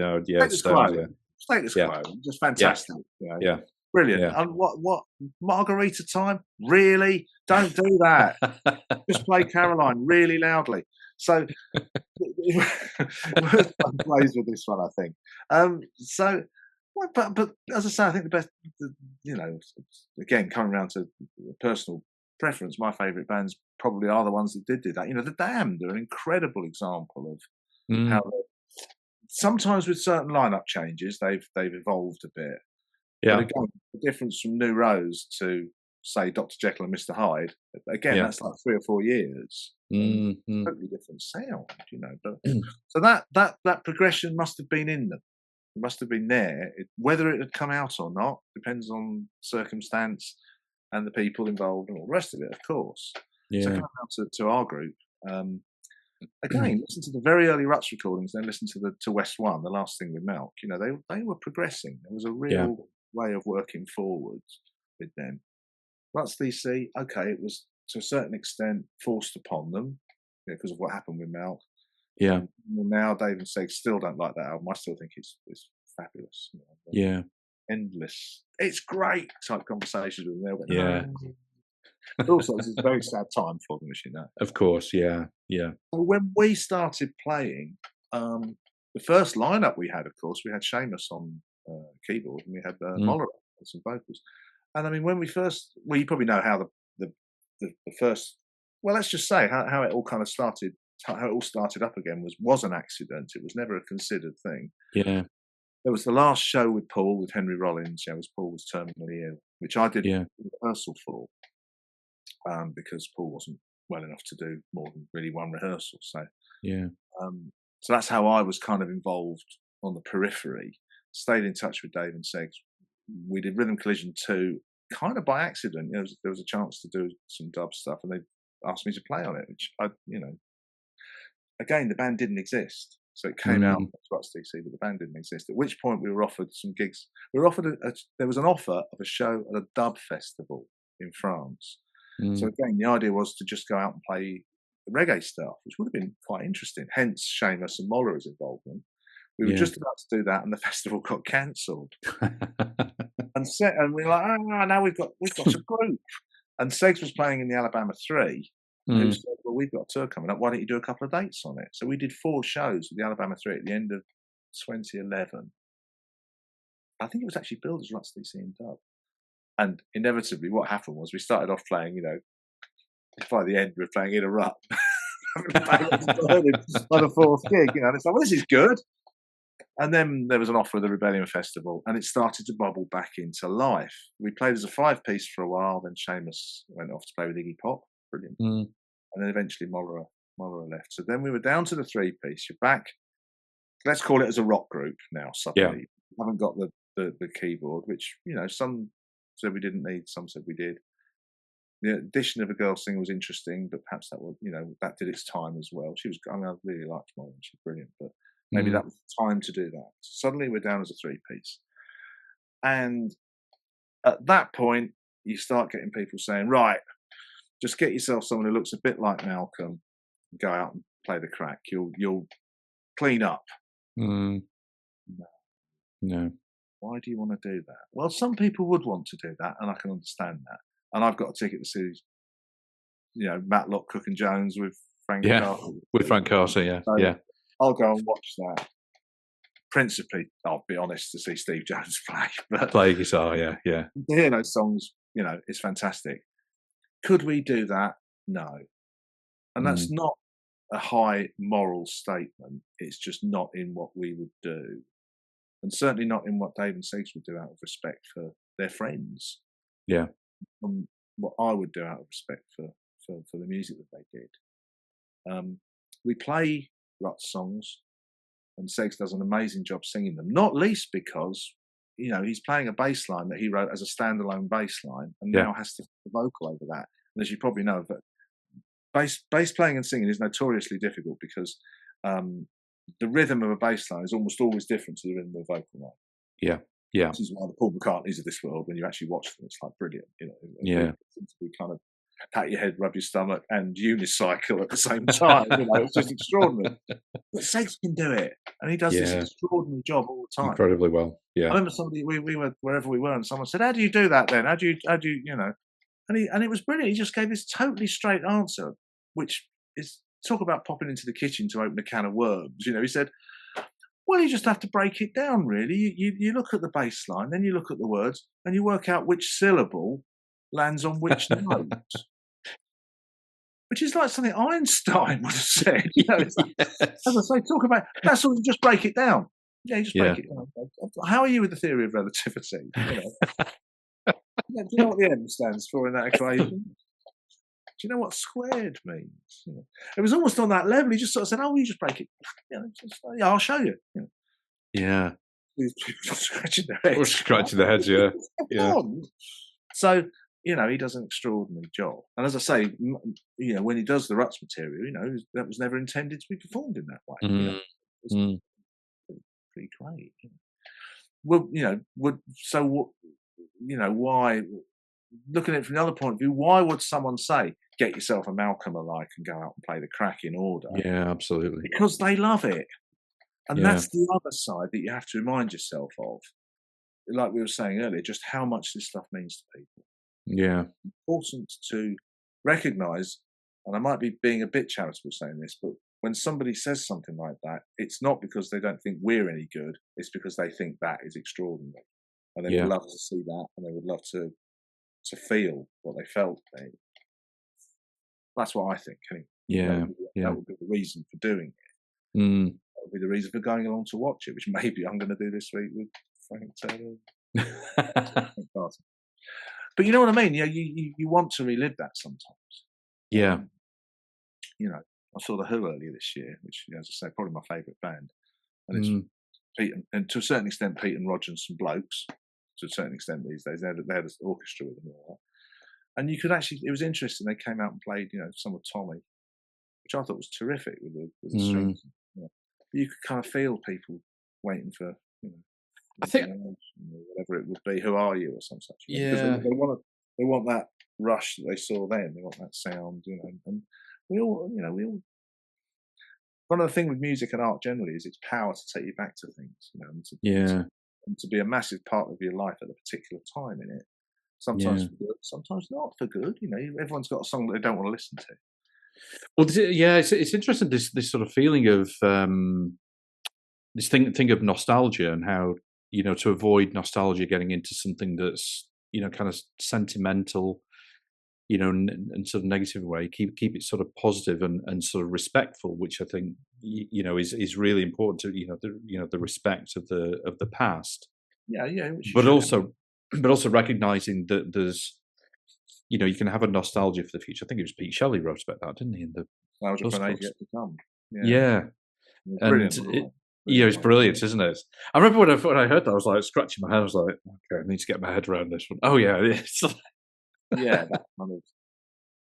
Status quo, just fantastic. Yeah. Brilliant. Yeah. And what Margarita Time? Really? Don't do that. Just play Caroline really loudly. So plays with this one, I think. But as I say, I think the best, again, coming around to personal preference, my favourite bands probably are the ones that did that. The Damned are an incredible example of how sometimes with certain lineup changes they've evolved a bit. Yeah. But again, the difference from New Rose to say Dr. Jekyll and Mr. Hyde, again, that's like 3 or 4 years. Totally different sound, But so that progression must have been in them. It must have been there. Whether it had come out or not depends on circumstance and the people involved and all the rest of it, of course. Yeah. So coming out to our group, again, listen to the very early Ruts recordings, then listen to West One, the last thing with Milk. They were progressing. There was a real way of working forward with them. Ruts DC, okay, it was to a certain extent forced upon them because of what happened with Malk. Yeah. Now Dave and Seg still don't like that album. I still think it's fabulous. Yeah. Endless. It's great type conversations with them. Yeah. But also, it's a very sad time for them, as you know. Of course, yeah. When we started playing, the first lineup we had, of course, we had Seamus on keyboard and we had Moller on some vocals. And I mean, when we first, well, you probably know how the first, well, let's just say how it all kind of started, how it all started up again was an accident. It was never a considered thing. Yeah. There was the last show with Paul, with Henry Rollins, Paul was terminally ill, which I did rehearsal for, because Paul wasn't well enough to do more than really one rehearsal. So so that's how I was kind of involved on the periphery. Stayed in touch with Dave and Segs. We did Rhythm Collision 2 kind of by accident. There was a chance to do some dub stuff, and they asked me to play on it, which again, the band didn't exist. So it came out as Ruts DC, but the band didn't exist. At which point we were offered some gigs. We were offered there was an offer of a show at a dub festival in France. So again, the idea was to just go out and play the reggae stuff, which would have been quite interesting. Hence Seamus and Moller's involvement. We were just about to do that, and the festival got cancelled. and we were like, now we've got a group. And Segs was playing in the Alabama 3. Who said, well, we've got a tour coming up. Why don't you do a couple of dates on it? So we did 4 shows at the Alabama 3 at the end of 2011. I think it was actually billed as Ruts DC and dub. And inevitably, what happened was we started off playing, by the end, we were playing in a rut. On the 4th gig, and it's like, well, this is good. And then there was an offer of the Rebellion Festival, and it started to bubble back into life. We played as a 5-piece for a while, then Seamus went off to play with Iggy Pop. Brilliant. And then eventually Moller left. So then we were down to the 3-piece. You're back. Let's call it as a rock group now, suddenly. We haven't got the keyboard, which, some said we didn't need, some said we did. The addition of a girl singer was interesting, but perhaps that was, that did its time as well. I really liked Moller, and she's brilliant, but maybe that was the time to do that. Suddenly we're down as a 3-piece. And at that point, you start getting people saying, right, just get yourself someone who looks a bit like Malcolm, go out and play the crack. You'll clean up. No. Why do you want to do that? Well, some people would want to do that, and I can understand that. And I've got a ticket to see, Matlock, Cook and Jones with Frank Carter. With Frank Carter, So I'll go and watch that. Principally, I'll be honest, to see Steve Jones play. But play guitar, yeah. To hear those songs, it's fantastic. Could we do that? No. And that's not a high moral statement. It's just not in what we would do. And certainly not in what Dave and Segs would do out of respect for their friends. Yeah. And what I would do out of respect for the music that they did. We play Ruts songs, and Segs does an amazing job singing them, not least because, he's playing a bass line that he wrote as a standalone bass line and now has to put the vocal over that. And as you probably know, bass playing and singing is notoriously difficult because the rhythm of a bass line is almost always different to the rhythm of a vocal line. Yeah. This is why the Paul McCartneys of this world, when you actually watch them, it's like brilliant. We kind of pat your head, rub your stomach, and unicycle at the same time. It's just extraordinary. But Segs can do it, and he does this extraordinary job all the time, incredibly well. Yeah, I remember somebody we were wherever we were, and someone said, "How do you do that then? How do you And it was brilliant. He just gave this totally straight answer, which is talk about popping into the kitchen to open a can of worms. He said, well, you just have to break it down, really. You look at the bass line, then you look at the words, and you work out which syllable lands on which note. Which is like something Einstein would have said. As I say, talk about, that's all, you just break it down. Yeah, you just break it down. How are you with the theory of relativity? Do you know what the M stands for in that equation? Do you know what squared means? It was almost on that level. He just sort of said, "Oh, you just break it. I'll show you." Yeah. Scratching their heads. Scratching their heads. Yeah. So he does an extraordinary job. And as I say, when he does the Ruts material, that was never intended to be performed in that way. It's pretty great. why? Looking at it from the other point of view, why would someone say, "Get yourself a Malcolm alike and go out and play the crack in order"? Yeah, absolutely. Because they love it, and Yeah. that's the other side that you have to remind yourself of. Like we were saying earlier, just how much this stuff means to people. Yeah. Important to recognise, and I might be being a bit charitable saying this, but when somebody says something like that, it's not because they don't think we're any good, it's because they think that is extraordinary. And they would love to see that, and they would love to feel what they felt. That's what I think. Yeah. That would be the reason for doing it. Mm. That would be the reason for going along to watch it, which maybe I'm going to do this week with Frank Taylor. But you know what I mean? You want to relive that sometimes. Yeah. I saw The Who earlier this year, which, as I say, probably my favourite band. And it's Pete and to a certain extent, Pete and Roger and some blokes. To a certain extent these days, they had an orchestra with them and all that. And you could actually, it was interesting. They came out and played, some with Tommy, which I thought was terrific with the strings. You could kind of feel people waiting for, I think whatever it would be. Who are you, or some such? Yeah. They want that rush that they saw then. They want that sound, and we all. One of the things with music and art generally is its power to take you back to things, and to be a massive part of your life at a particular time in it. Sometimes for good, sometimes not for good. Everyone's got a song that they don't want to listen to. Well, it's interesting this sort of feeling of this thing of nostalgia, and how to avoid nostalgia getting into something that's kind of sentimental, and sort of negative way. Keep it sort of positive and sort of respectful, which I think is really important to the respect of the past. Yeah. But also recognizing that there's you can have a nostalgia for the future. I think it was Pete Shelley wrote about that, didn't he? In the Nostalgia for an Age Yet to Come. Yeah. And it's brilliant, isn't it? I remember when I heard that, I was like scratching my head. I was like, okay, I need to get my head around this one. Oh yeah, it's that kind of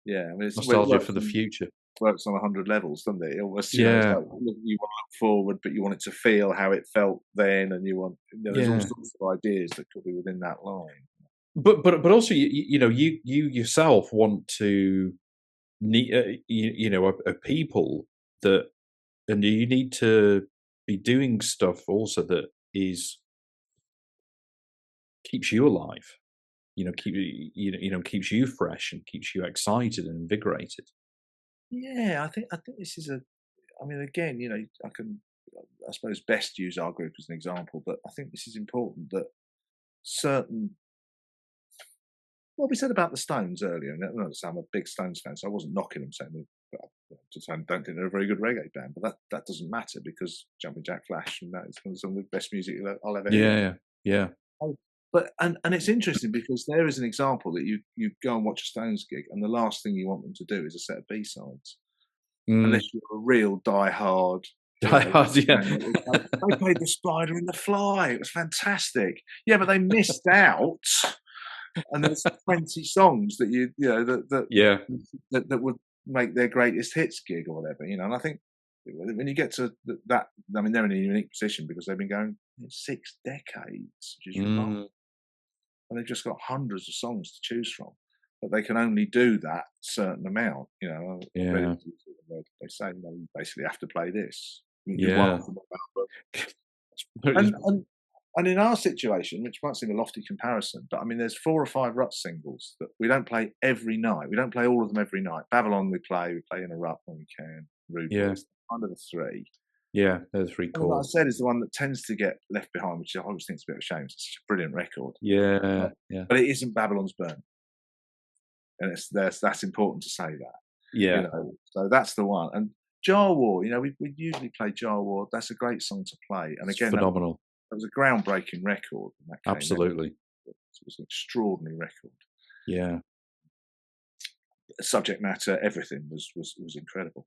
it's nostalgia for the future. Works on 100 levels, doesn't it? It almost, you want to look forward, but you want it to feel how it felt then, and you want there's all sorts of ideas that could be within that line. But also you yourself want to need a people that, and you need to be doing stuff also that keeps you alive. Keeps you fresh and keeps you excited and invigorated. Yeah, I think this is again, I suppose best use our group as an example, but I think this is important that what we said about the Stones earlier, and I'm a big Stones fan, so I wasn't knocking them, saying I don't think they're a very good reggae band, but that doesn't matter, because Jumping Jack Flash and that is some of the best music I'll ever hear. Yeah. But and it's interesting, because there is an example that you go and watch a Stones gig, and the last thing you want them to do is a set of B-sides, unless you're a real die-hard. Yeah. They played The Spider and the Fly. It was fantastic. Yeah, but they missed out. And there's 20 songs that that would make their greatest hits gig or whatever, And I think when you get to that, they're in a unique position, because they've been going 6 decades, which is remarkable. And they've just got hundreds of songs to choose from, but they can only do that certain amount. They say you basically have to play this. And in our situation, which might seem a lofty comparison, but there's 4 or 5 Ruts singles that we don't play every night. We don't play all of them every night. Babylon we play in a Rut when we can. Rude Boys, kind of the 3. Yeah, they're the 3 calls. What I said is the one that tends to get left behind, which I always think is a bit of a shame. It's such a brilliant record. Yeah. But it isn't Babylon's Burn. And that's important to say that. Yeah. So that's the one. And Jar War, we usually play Jar War. That's a great song to play. And again, phenomenal. It was a groundbreaking record. Absolutely. It was an extraordinary record. Yeah. Subject matter, everything was incredible.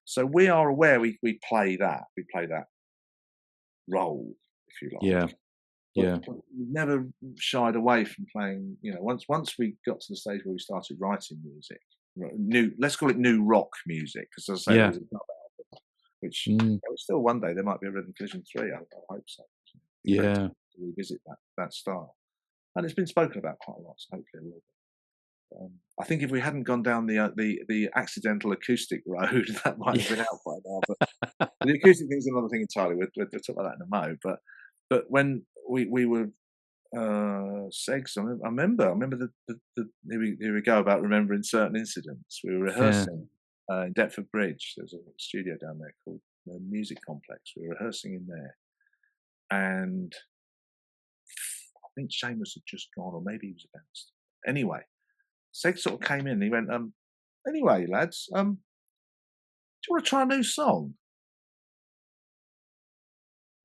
So we are aware we play that. We play that role, if you like. Yeah. But we never shied away from playing, once we got to the stage where we started writing music, let's call it new rock music, because as I say, there's a dub album, which still one day there might be a Rhythm Collision 3. I hope so. Yeah. to revisit that style. And it's been spoken about quite a lot, so hopefully it will be. I think if we hadn't gone down the accidental acoustic road, that might have been out by now. But the acoustic thing is another thing entirely. We'll talk about that in a mo. But when we were Segs, I remember here we go about remembering certain incidents. We were rehearsing in Deptford Bridge. There's a studio down there called the Music Complex. We were rehearsing in there, and I think Seamus had just gone, or maybe he was about to. Anyway, Seg sort of came in and he went, anyway, lads, do you want to try a new song?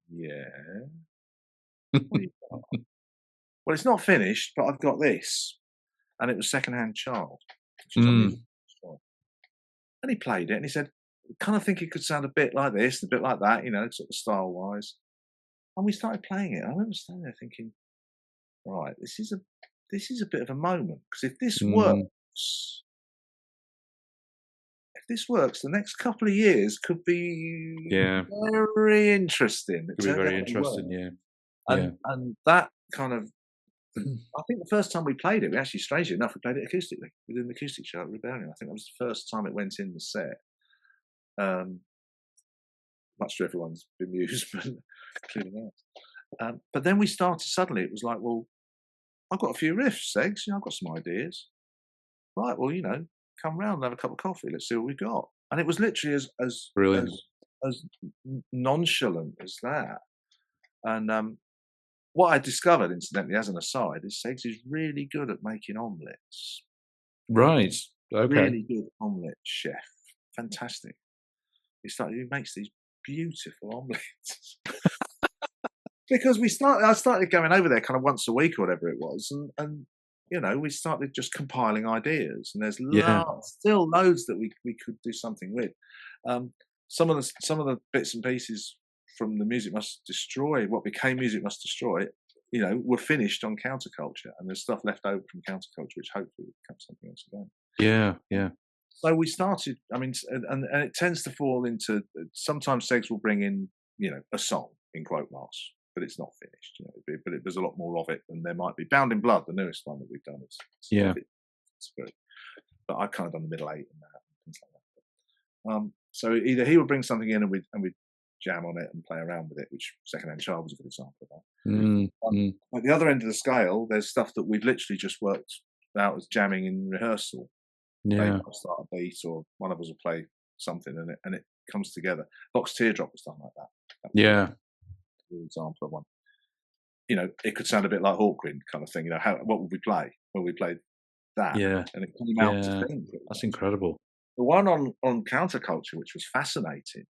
Yeah. What do you got? Well, it's not finished, but I've got this. And it was Secondhand Child, which is on the song. And he played it and he said, I kind of think it could sound a bit like this, a bit like that, you know, sort of style-wise. And we started playing it. I remember standing there thinking, right, this is a bit of a moment, because if this works, the next couple of years could be very interesting. Could be very interesting, And that kind of, I think the first time we played it, we actually, strangely enough, we played it acoustically. We did an acoustic show at Rebellion. I think that was the first time it went in the set. Much to everyone's bemusement, including ours. But then we started, suddenly it was like, well, I've got a few riffs, Segs, you know, I've got some ideas. Right, well, you know, come round and have a cup of coffee, let's see what we got. And it was literally as nonchalant as that. And what I discovered, incidentally, as an aside, is Segs is really good at making omelettes. Right, okay. Really good omelette chef. Fantastic. He makes these beautiful omelettes. Because I started going over there kind of once a week or whatever it was, and you know, we started just compiling ideas, and there's still loads that we could do something with. Some of the bits and pieces from the Music Must Destroy, what became Music Must Destroy, you know, were finished on Counterculture, and there's stuff left over from Counterculture which hopefully will become something else again. Yeah. So we started, I mean, and it tends to fall into, sometimes Segs will bring in, you know, a song in quote marks, but it's not finished, you know, but there's a lot more of it than there might be. Bound in Blood, the newest one that we've done, it's good. But I've kind of done the middle eight and that, and things like that. So either he would bring something in and we'd jam on it and play around with it, which Secondhand Child was a good example of that. At the other end of the scale, there's stuff that we've literally just worked out as jamming in rehearsal. Yeah. I'll start a beat, or one of us will play something, and it comes together. Box Teardrop was done like that. Yeah. An example of one. You know, it could sound a bit like Hawkwind kind of thing. You know, what would we play when we played that? Yeah. And it came out to things. That's incredible. The one on Counterculture, which was fascinating.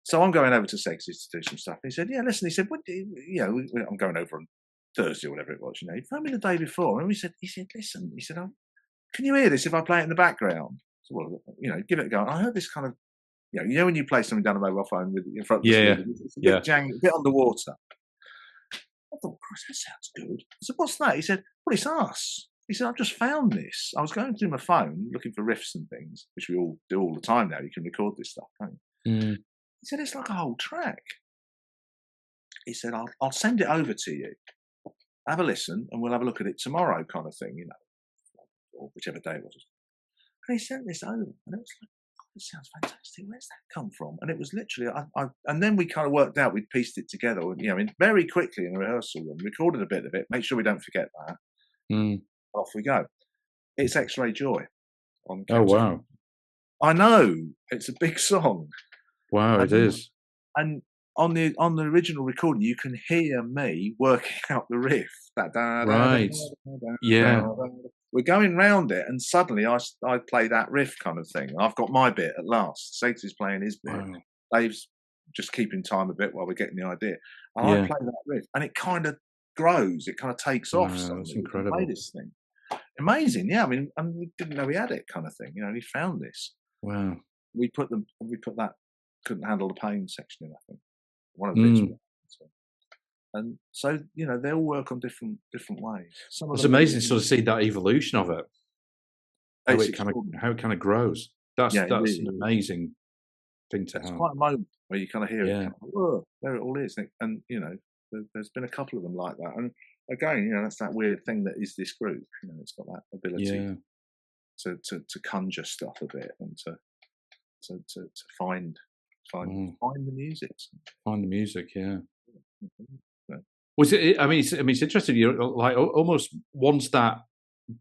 So I'm going over to Sexy's to do some stuff. He said, "Yeah, listen." He said, "What? You know, I'm going over on Thursday or whatever it was. You know, he phoned me the day before, and he said, listen. He said, can you hear this if I play it in the background?" So, well, you know, give it a go. And I heard this kind of, you know, when you play something down a mobile phone with in front of the screen, it's a bit a bit underwater. I thought, Christ, that sounds good. I said, "What's that?" He said, "Well, it's us." He said, "I've just found this. I was going through my phone looking for riffs and things, which we all do all the time now. You can record this stuff, can't you?" He said, "It's like a whole track." He said, I'll send it over to you. Have a listen, and we'll have a look at it tomorrow," kind of thing, you know, or whichever day it was. And he sent this over, and it was like, "Oh, this sounds fantastic. Where's that come from?" And it was literally, and then we kind of worked out, we'd pieced it together, you know, very quickly in a rehearsal room, recorded a bit of it, make sure we don't forget that. Off we go. It's X-Ray Joy. On oh, wow. I know, it's a big song. Wow, it is. And on the original recording, you can hear me working out the riff. We're going round it, and suddenly I play that riff kind of thing. I've got my bit at last. Segs is playing his bit. Wow. Dave's just keeping time a bit while we're getting the idea. And I play that riff, and it kind of grows. It kind of takes off. Wow, that's incredible. Play this thing. Amazing, yeah. I mean, and we didn't know we had it, kind of thing. You know, and he found this. Wow. We put that couldn't handle the pain section in, I think. One of the bits. And so, you know, they all work on different ways. It's amazing to sort of see that evolution of it. How it kind of grows. That's really an amazing thing to It's have. quite a moment where you kind of hear it. Yeah. Whoa, there it all is. And there's been a couple of them like that. And again, that's that weird thing that is this group. It's got that ability Yeah. to conjure stuff a bit and to find the music. Find the music, yeah. Yeah. Was it? I mean, it's interesting. Like almost once that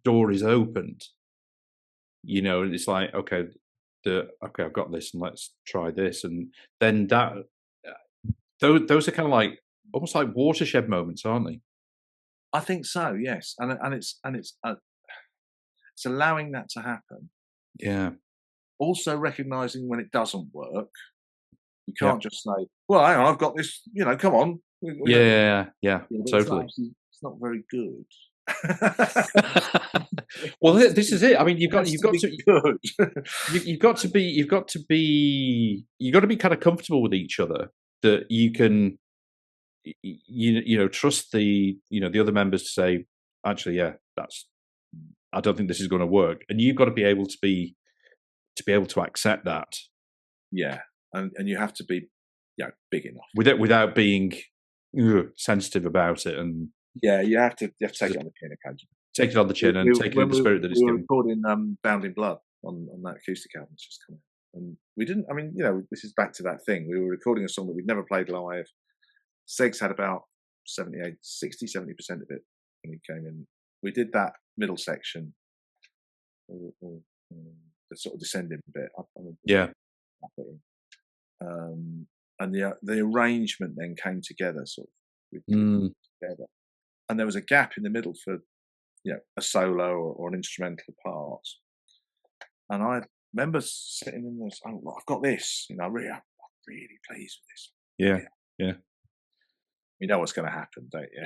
door is opened, it's like okay, I've got this, and let's try this, and then that those are kind of like almost like watershed moments, aren't they? I think so. Yes, and it's allowing that to happen. Yeah. Also recognizing when it doesn't work. You Yeah. can't just say, "Well, hang on, I've got this." Come on. Yeah. Totally. It's not very good. Well, this is it. I mean, you've got to good. you've got to be kind of comfortable with each other, that you can trust the other members to say, actually, yeah, I don't think this is going to work, and you've got to be able to accept that. Yeah, and you have to be big enough without being sensitive about it, and you have to take it on the chin occasionally. Take it on the chin and take it in the spirit that it's given. We were recording Bound in Blood on that acoustic album that's just come out. And we didn't, this is back to that thing. We were recording a song that we'd never played live. Segs had about 70% of it when he came in. We did that middle section, the sort of descending bit. Yeah. And the arrangement then came together, sort of together. And there was a gap in the middle for a solo or an instrumental part. And I remember sitting in this, I've got this, I'm really pleased with this. Yeah. You know what's going to happen, don't you?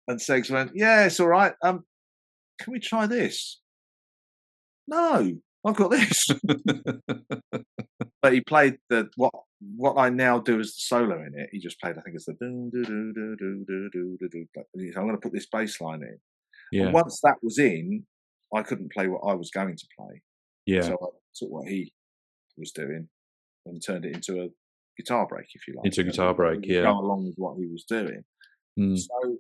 And Segs went, yeah, it's all right. Can we try this? No, I've got this. But he played what I now do as the solo in it. He just played, I think it's the do do do do do do do do do. I'm going to put this bass line in. Yeah. And once that was in, I couldn't play what I was going to play. Yeah. So I took what he was doing and turned it into a guitar break, if you like. Into a guitar break, yeah. Go along with what he was doing. So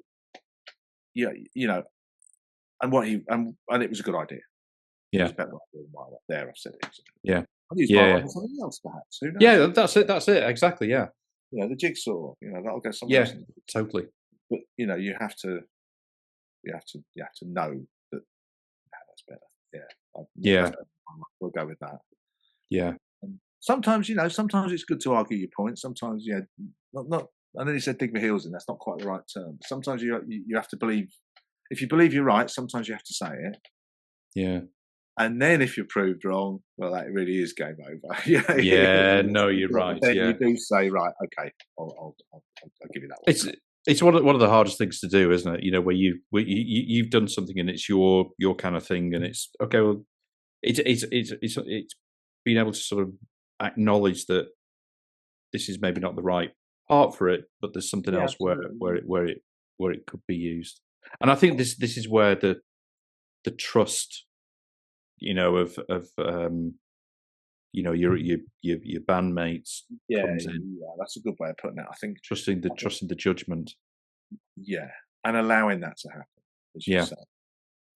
and what he and it was a good idea. Yeah. It was better than there. I've said it. Yeah. I'll use something else, perhaps. Who knows? Yeah, that's it. Exactly. Yeah. The jigsaw. That'll go somewhere. Yeah, totally. But you have to know that that's better. Yeah. We'll go with that. Yeah. And sometimes it's good to argue your point. Sometimes not. I know you said dig my heels in. That's not quite the right term. But sometimes you have to believe. If you believe you're right, sometimes you have to say it. Yeah. And then if you're proved wrong, well, that really is game over. Yeah, no, you're right. Then yeah. You do say, right, okay, I'll give you that one. It's one of the hardest things to do, isn't it? Where you've done something and it's your kind of thing, and it's okay. Well, it's being able to sort of acknowledge that this is maybe not the right part for it, but there's something else where it could be used. And I think this is where the trust, of your bandmates comes in. Yeah, that's a good way of putting it. I think trusting the judgment. Yeah, and allowing that to happen, as you say.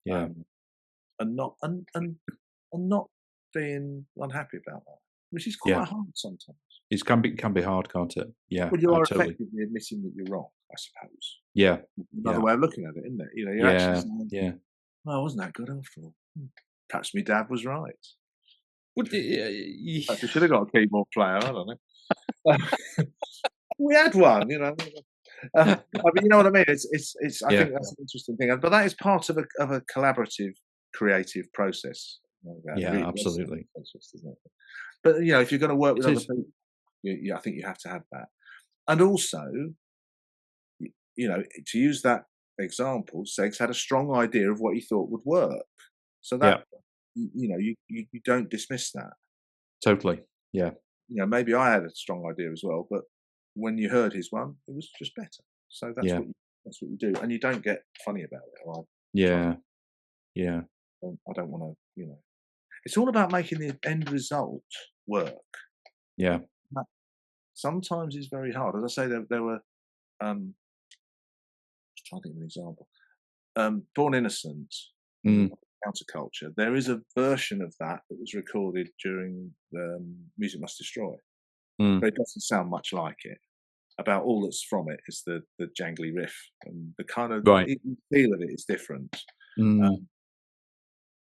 Yeah, and not being unhappy about that, which is quite hard sometimes. It can be hard, can't it? Yeah. Well, you are effectively admitting that you're wrong, I suppose. Yeah. Another way of looking at it, isn't it? You're actually saying, well, wasn't that good after all? Perhaps my dad was right. Well, I should have got a keyboard player. I don't know. We had one, I mean, you know what I mean. It's. I think that's an interesting thing, but that is part of a collaborative, creative process. Absolutely. Process, isn't it? But if you're going to work with other people, I think you have to have that, and also, to use that example, Segs had a strong idea of what he thought would work, so that you don't dismiss that. Totally. Yeah. Maybe I had a strong idea as well, but when you heard his one, it was just better. So that's what you do, and you don't get funny about it. Yeah. I don't want to. it's all about making the end result work. Yeah. That sometimes it's very hard. As I say, there were, just trying to think of an example. Born Innocent, Counterculture. There is a version of that was recorded during Music Must Destroy, but it doesn't sound much like it. About all that's from it is the jangly riff, and the kind of feel of it is different.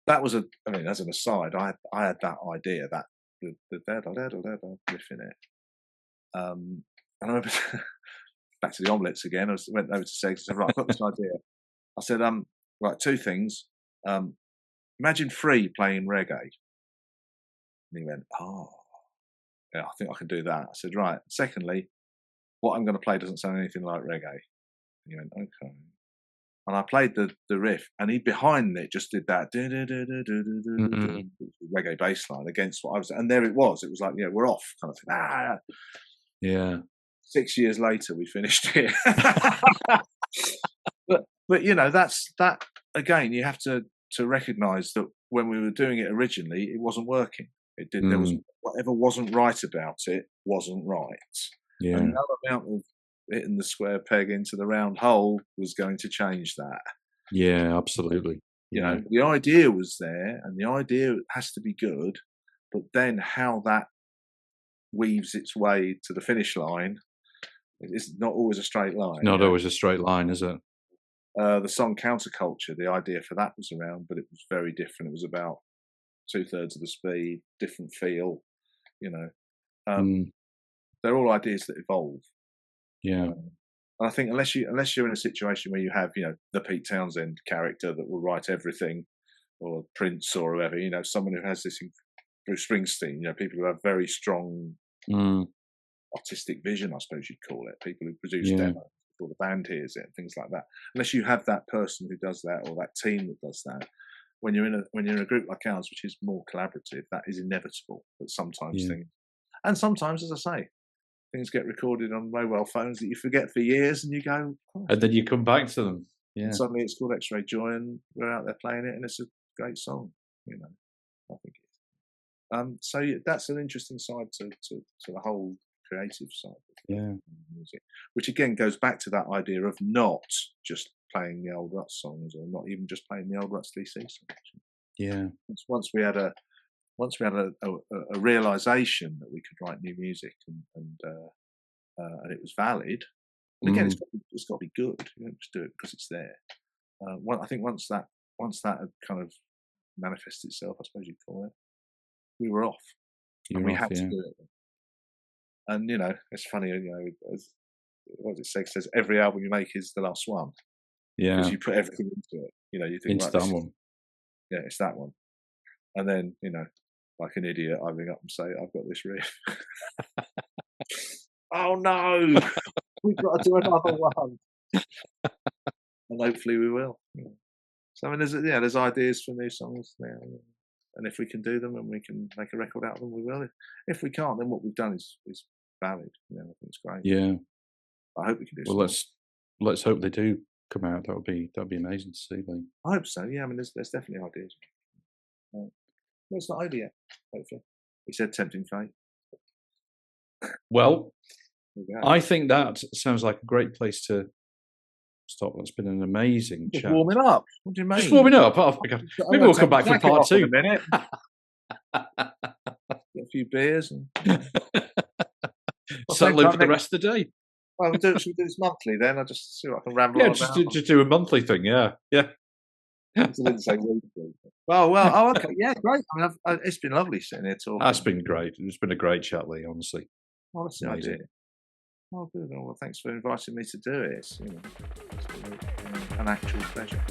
That was I mean, as an aside, I had that idea, that the riff in it. And I remember back to the omelettes again. I went over to Segs and said, right, I've got this idea. I said, right, two things. Imagine Free playing reggae. And he went, oh, yeah, I think I can do that. I said, right. Secondly, what I'm going to play doesn't sound anything like reggae. And he went, okay. And I played the riff, and he behind it just did that reggae bass line against what I was, and there it was. It was like, we're off kind of thing. Yeah. 6 years later, we finished it. but that's that again. You have to recognise that when we were doing it originally, it wasn't working. It did. There was whatever wasn't right about it wasn't right. Yeah. And no amount of hitting the square peg into the round hole was going to change that. Yeah, absolutely. The idea was there, and the idea has to be good, but then how that weaves its way to the finish line, it's not always a straight line. Not always a straight line, is it? The song Counterculture, the idea for that was around, but it was very different. It was about 2/3 of the speed, different feel. They're all ideas that evolve. Yeah. And I think unless you're in a situation where you have, the Pete Townsend character that will write everything, or Prince or whoever, someone who has this, Bruce Springsteen, people who have very strong artistic vision, I suppose you'd call it, people who produce demos before the band hears it and things like that. Unless you have that person who does that, or that team that does that, when you're in a group like ours, which is more collaborative, that is inevitable. But sometimes sometimes, as I say, things get recorded on mobile phones that you forget for years, and you go, and then you come back to them. Yeah. And suddenly it's called X-Ray Joy, and we're out there playing it, and it's a great song. I think it is. So that's an interesting side to the whole creative side of music, which again goes back to that idea of not just playing the old Ruts songs, or not even just playing the old Ruts DC songs. Yeah. Once we had a realization that we could write new music, and it was valid. And again, it's got to be good. You don't just do it because it's there. I think once that had kind of manifested itself, I suppose you'd call it, we were off, and we had to do it. And it's funny. What it says, every album you make is the last one. Yeah, because you put everything into it. You think into that one. Yeah, it's that one. And then like an idiot, I ring up and say, I've got this riff. Oh no, we've got to do another one. And hopefully we will. So I mean, there's ideas for new songs now, and if we can do them and we can make a record out of them, we will. If we can't, then what we've done is valid. I think it's great. Yeah, I hope we can do. Well, let's hope they do come out. That would be amazing to see. Lee. I hope so. Yeah, I mean, there's definitely ideas. Well, it's not over yet, hopefully. He said tempting fate. Well, I think that sounds like a great place to stop. It's been an amazing chat. Warming up. What do you mean? Just warming up. Oh, maybe we'll come back for part 2. In a minute. Get a few beers. And settle in for the rest of the day. Well, should we do this monthly then? I'll just see what I can ramble on about. Just do a monthly thing, yeah. I didn't say weekly. Oh, okay. Yeah, great. I mean, it's been lovely sitting here talking. That's been great. It's been a great chat, Lee, honestly. Oh, that's the idea. Oh, good. Well, thanks for inviting me to do it. It's been an actual pleasure.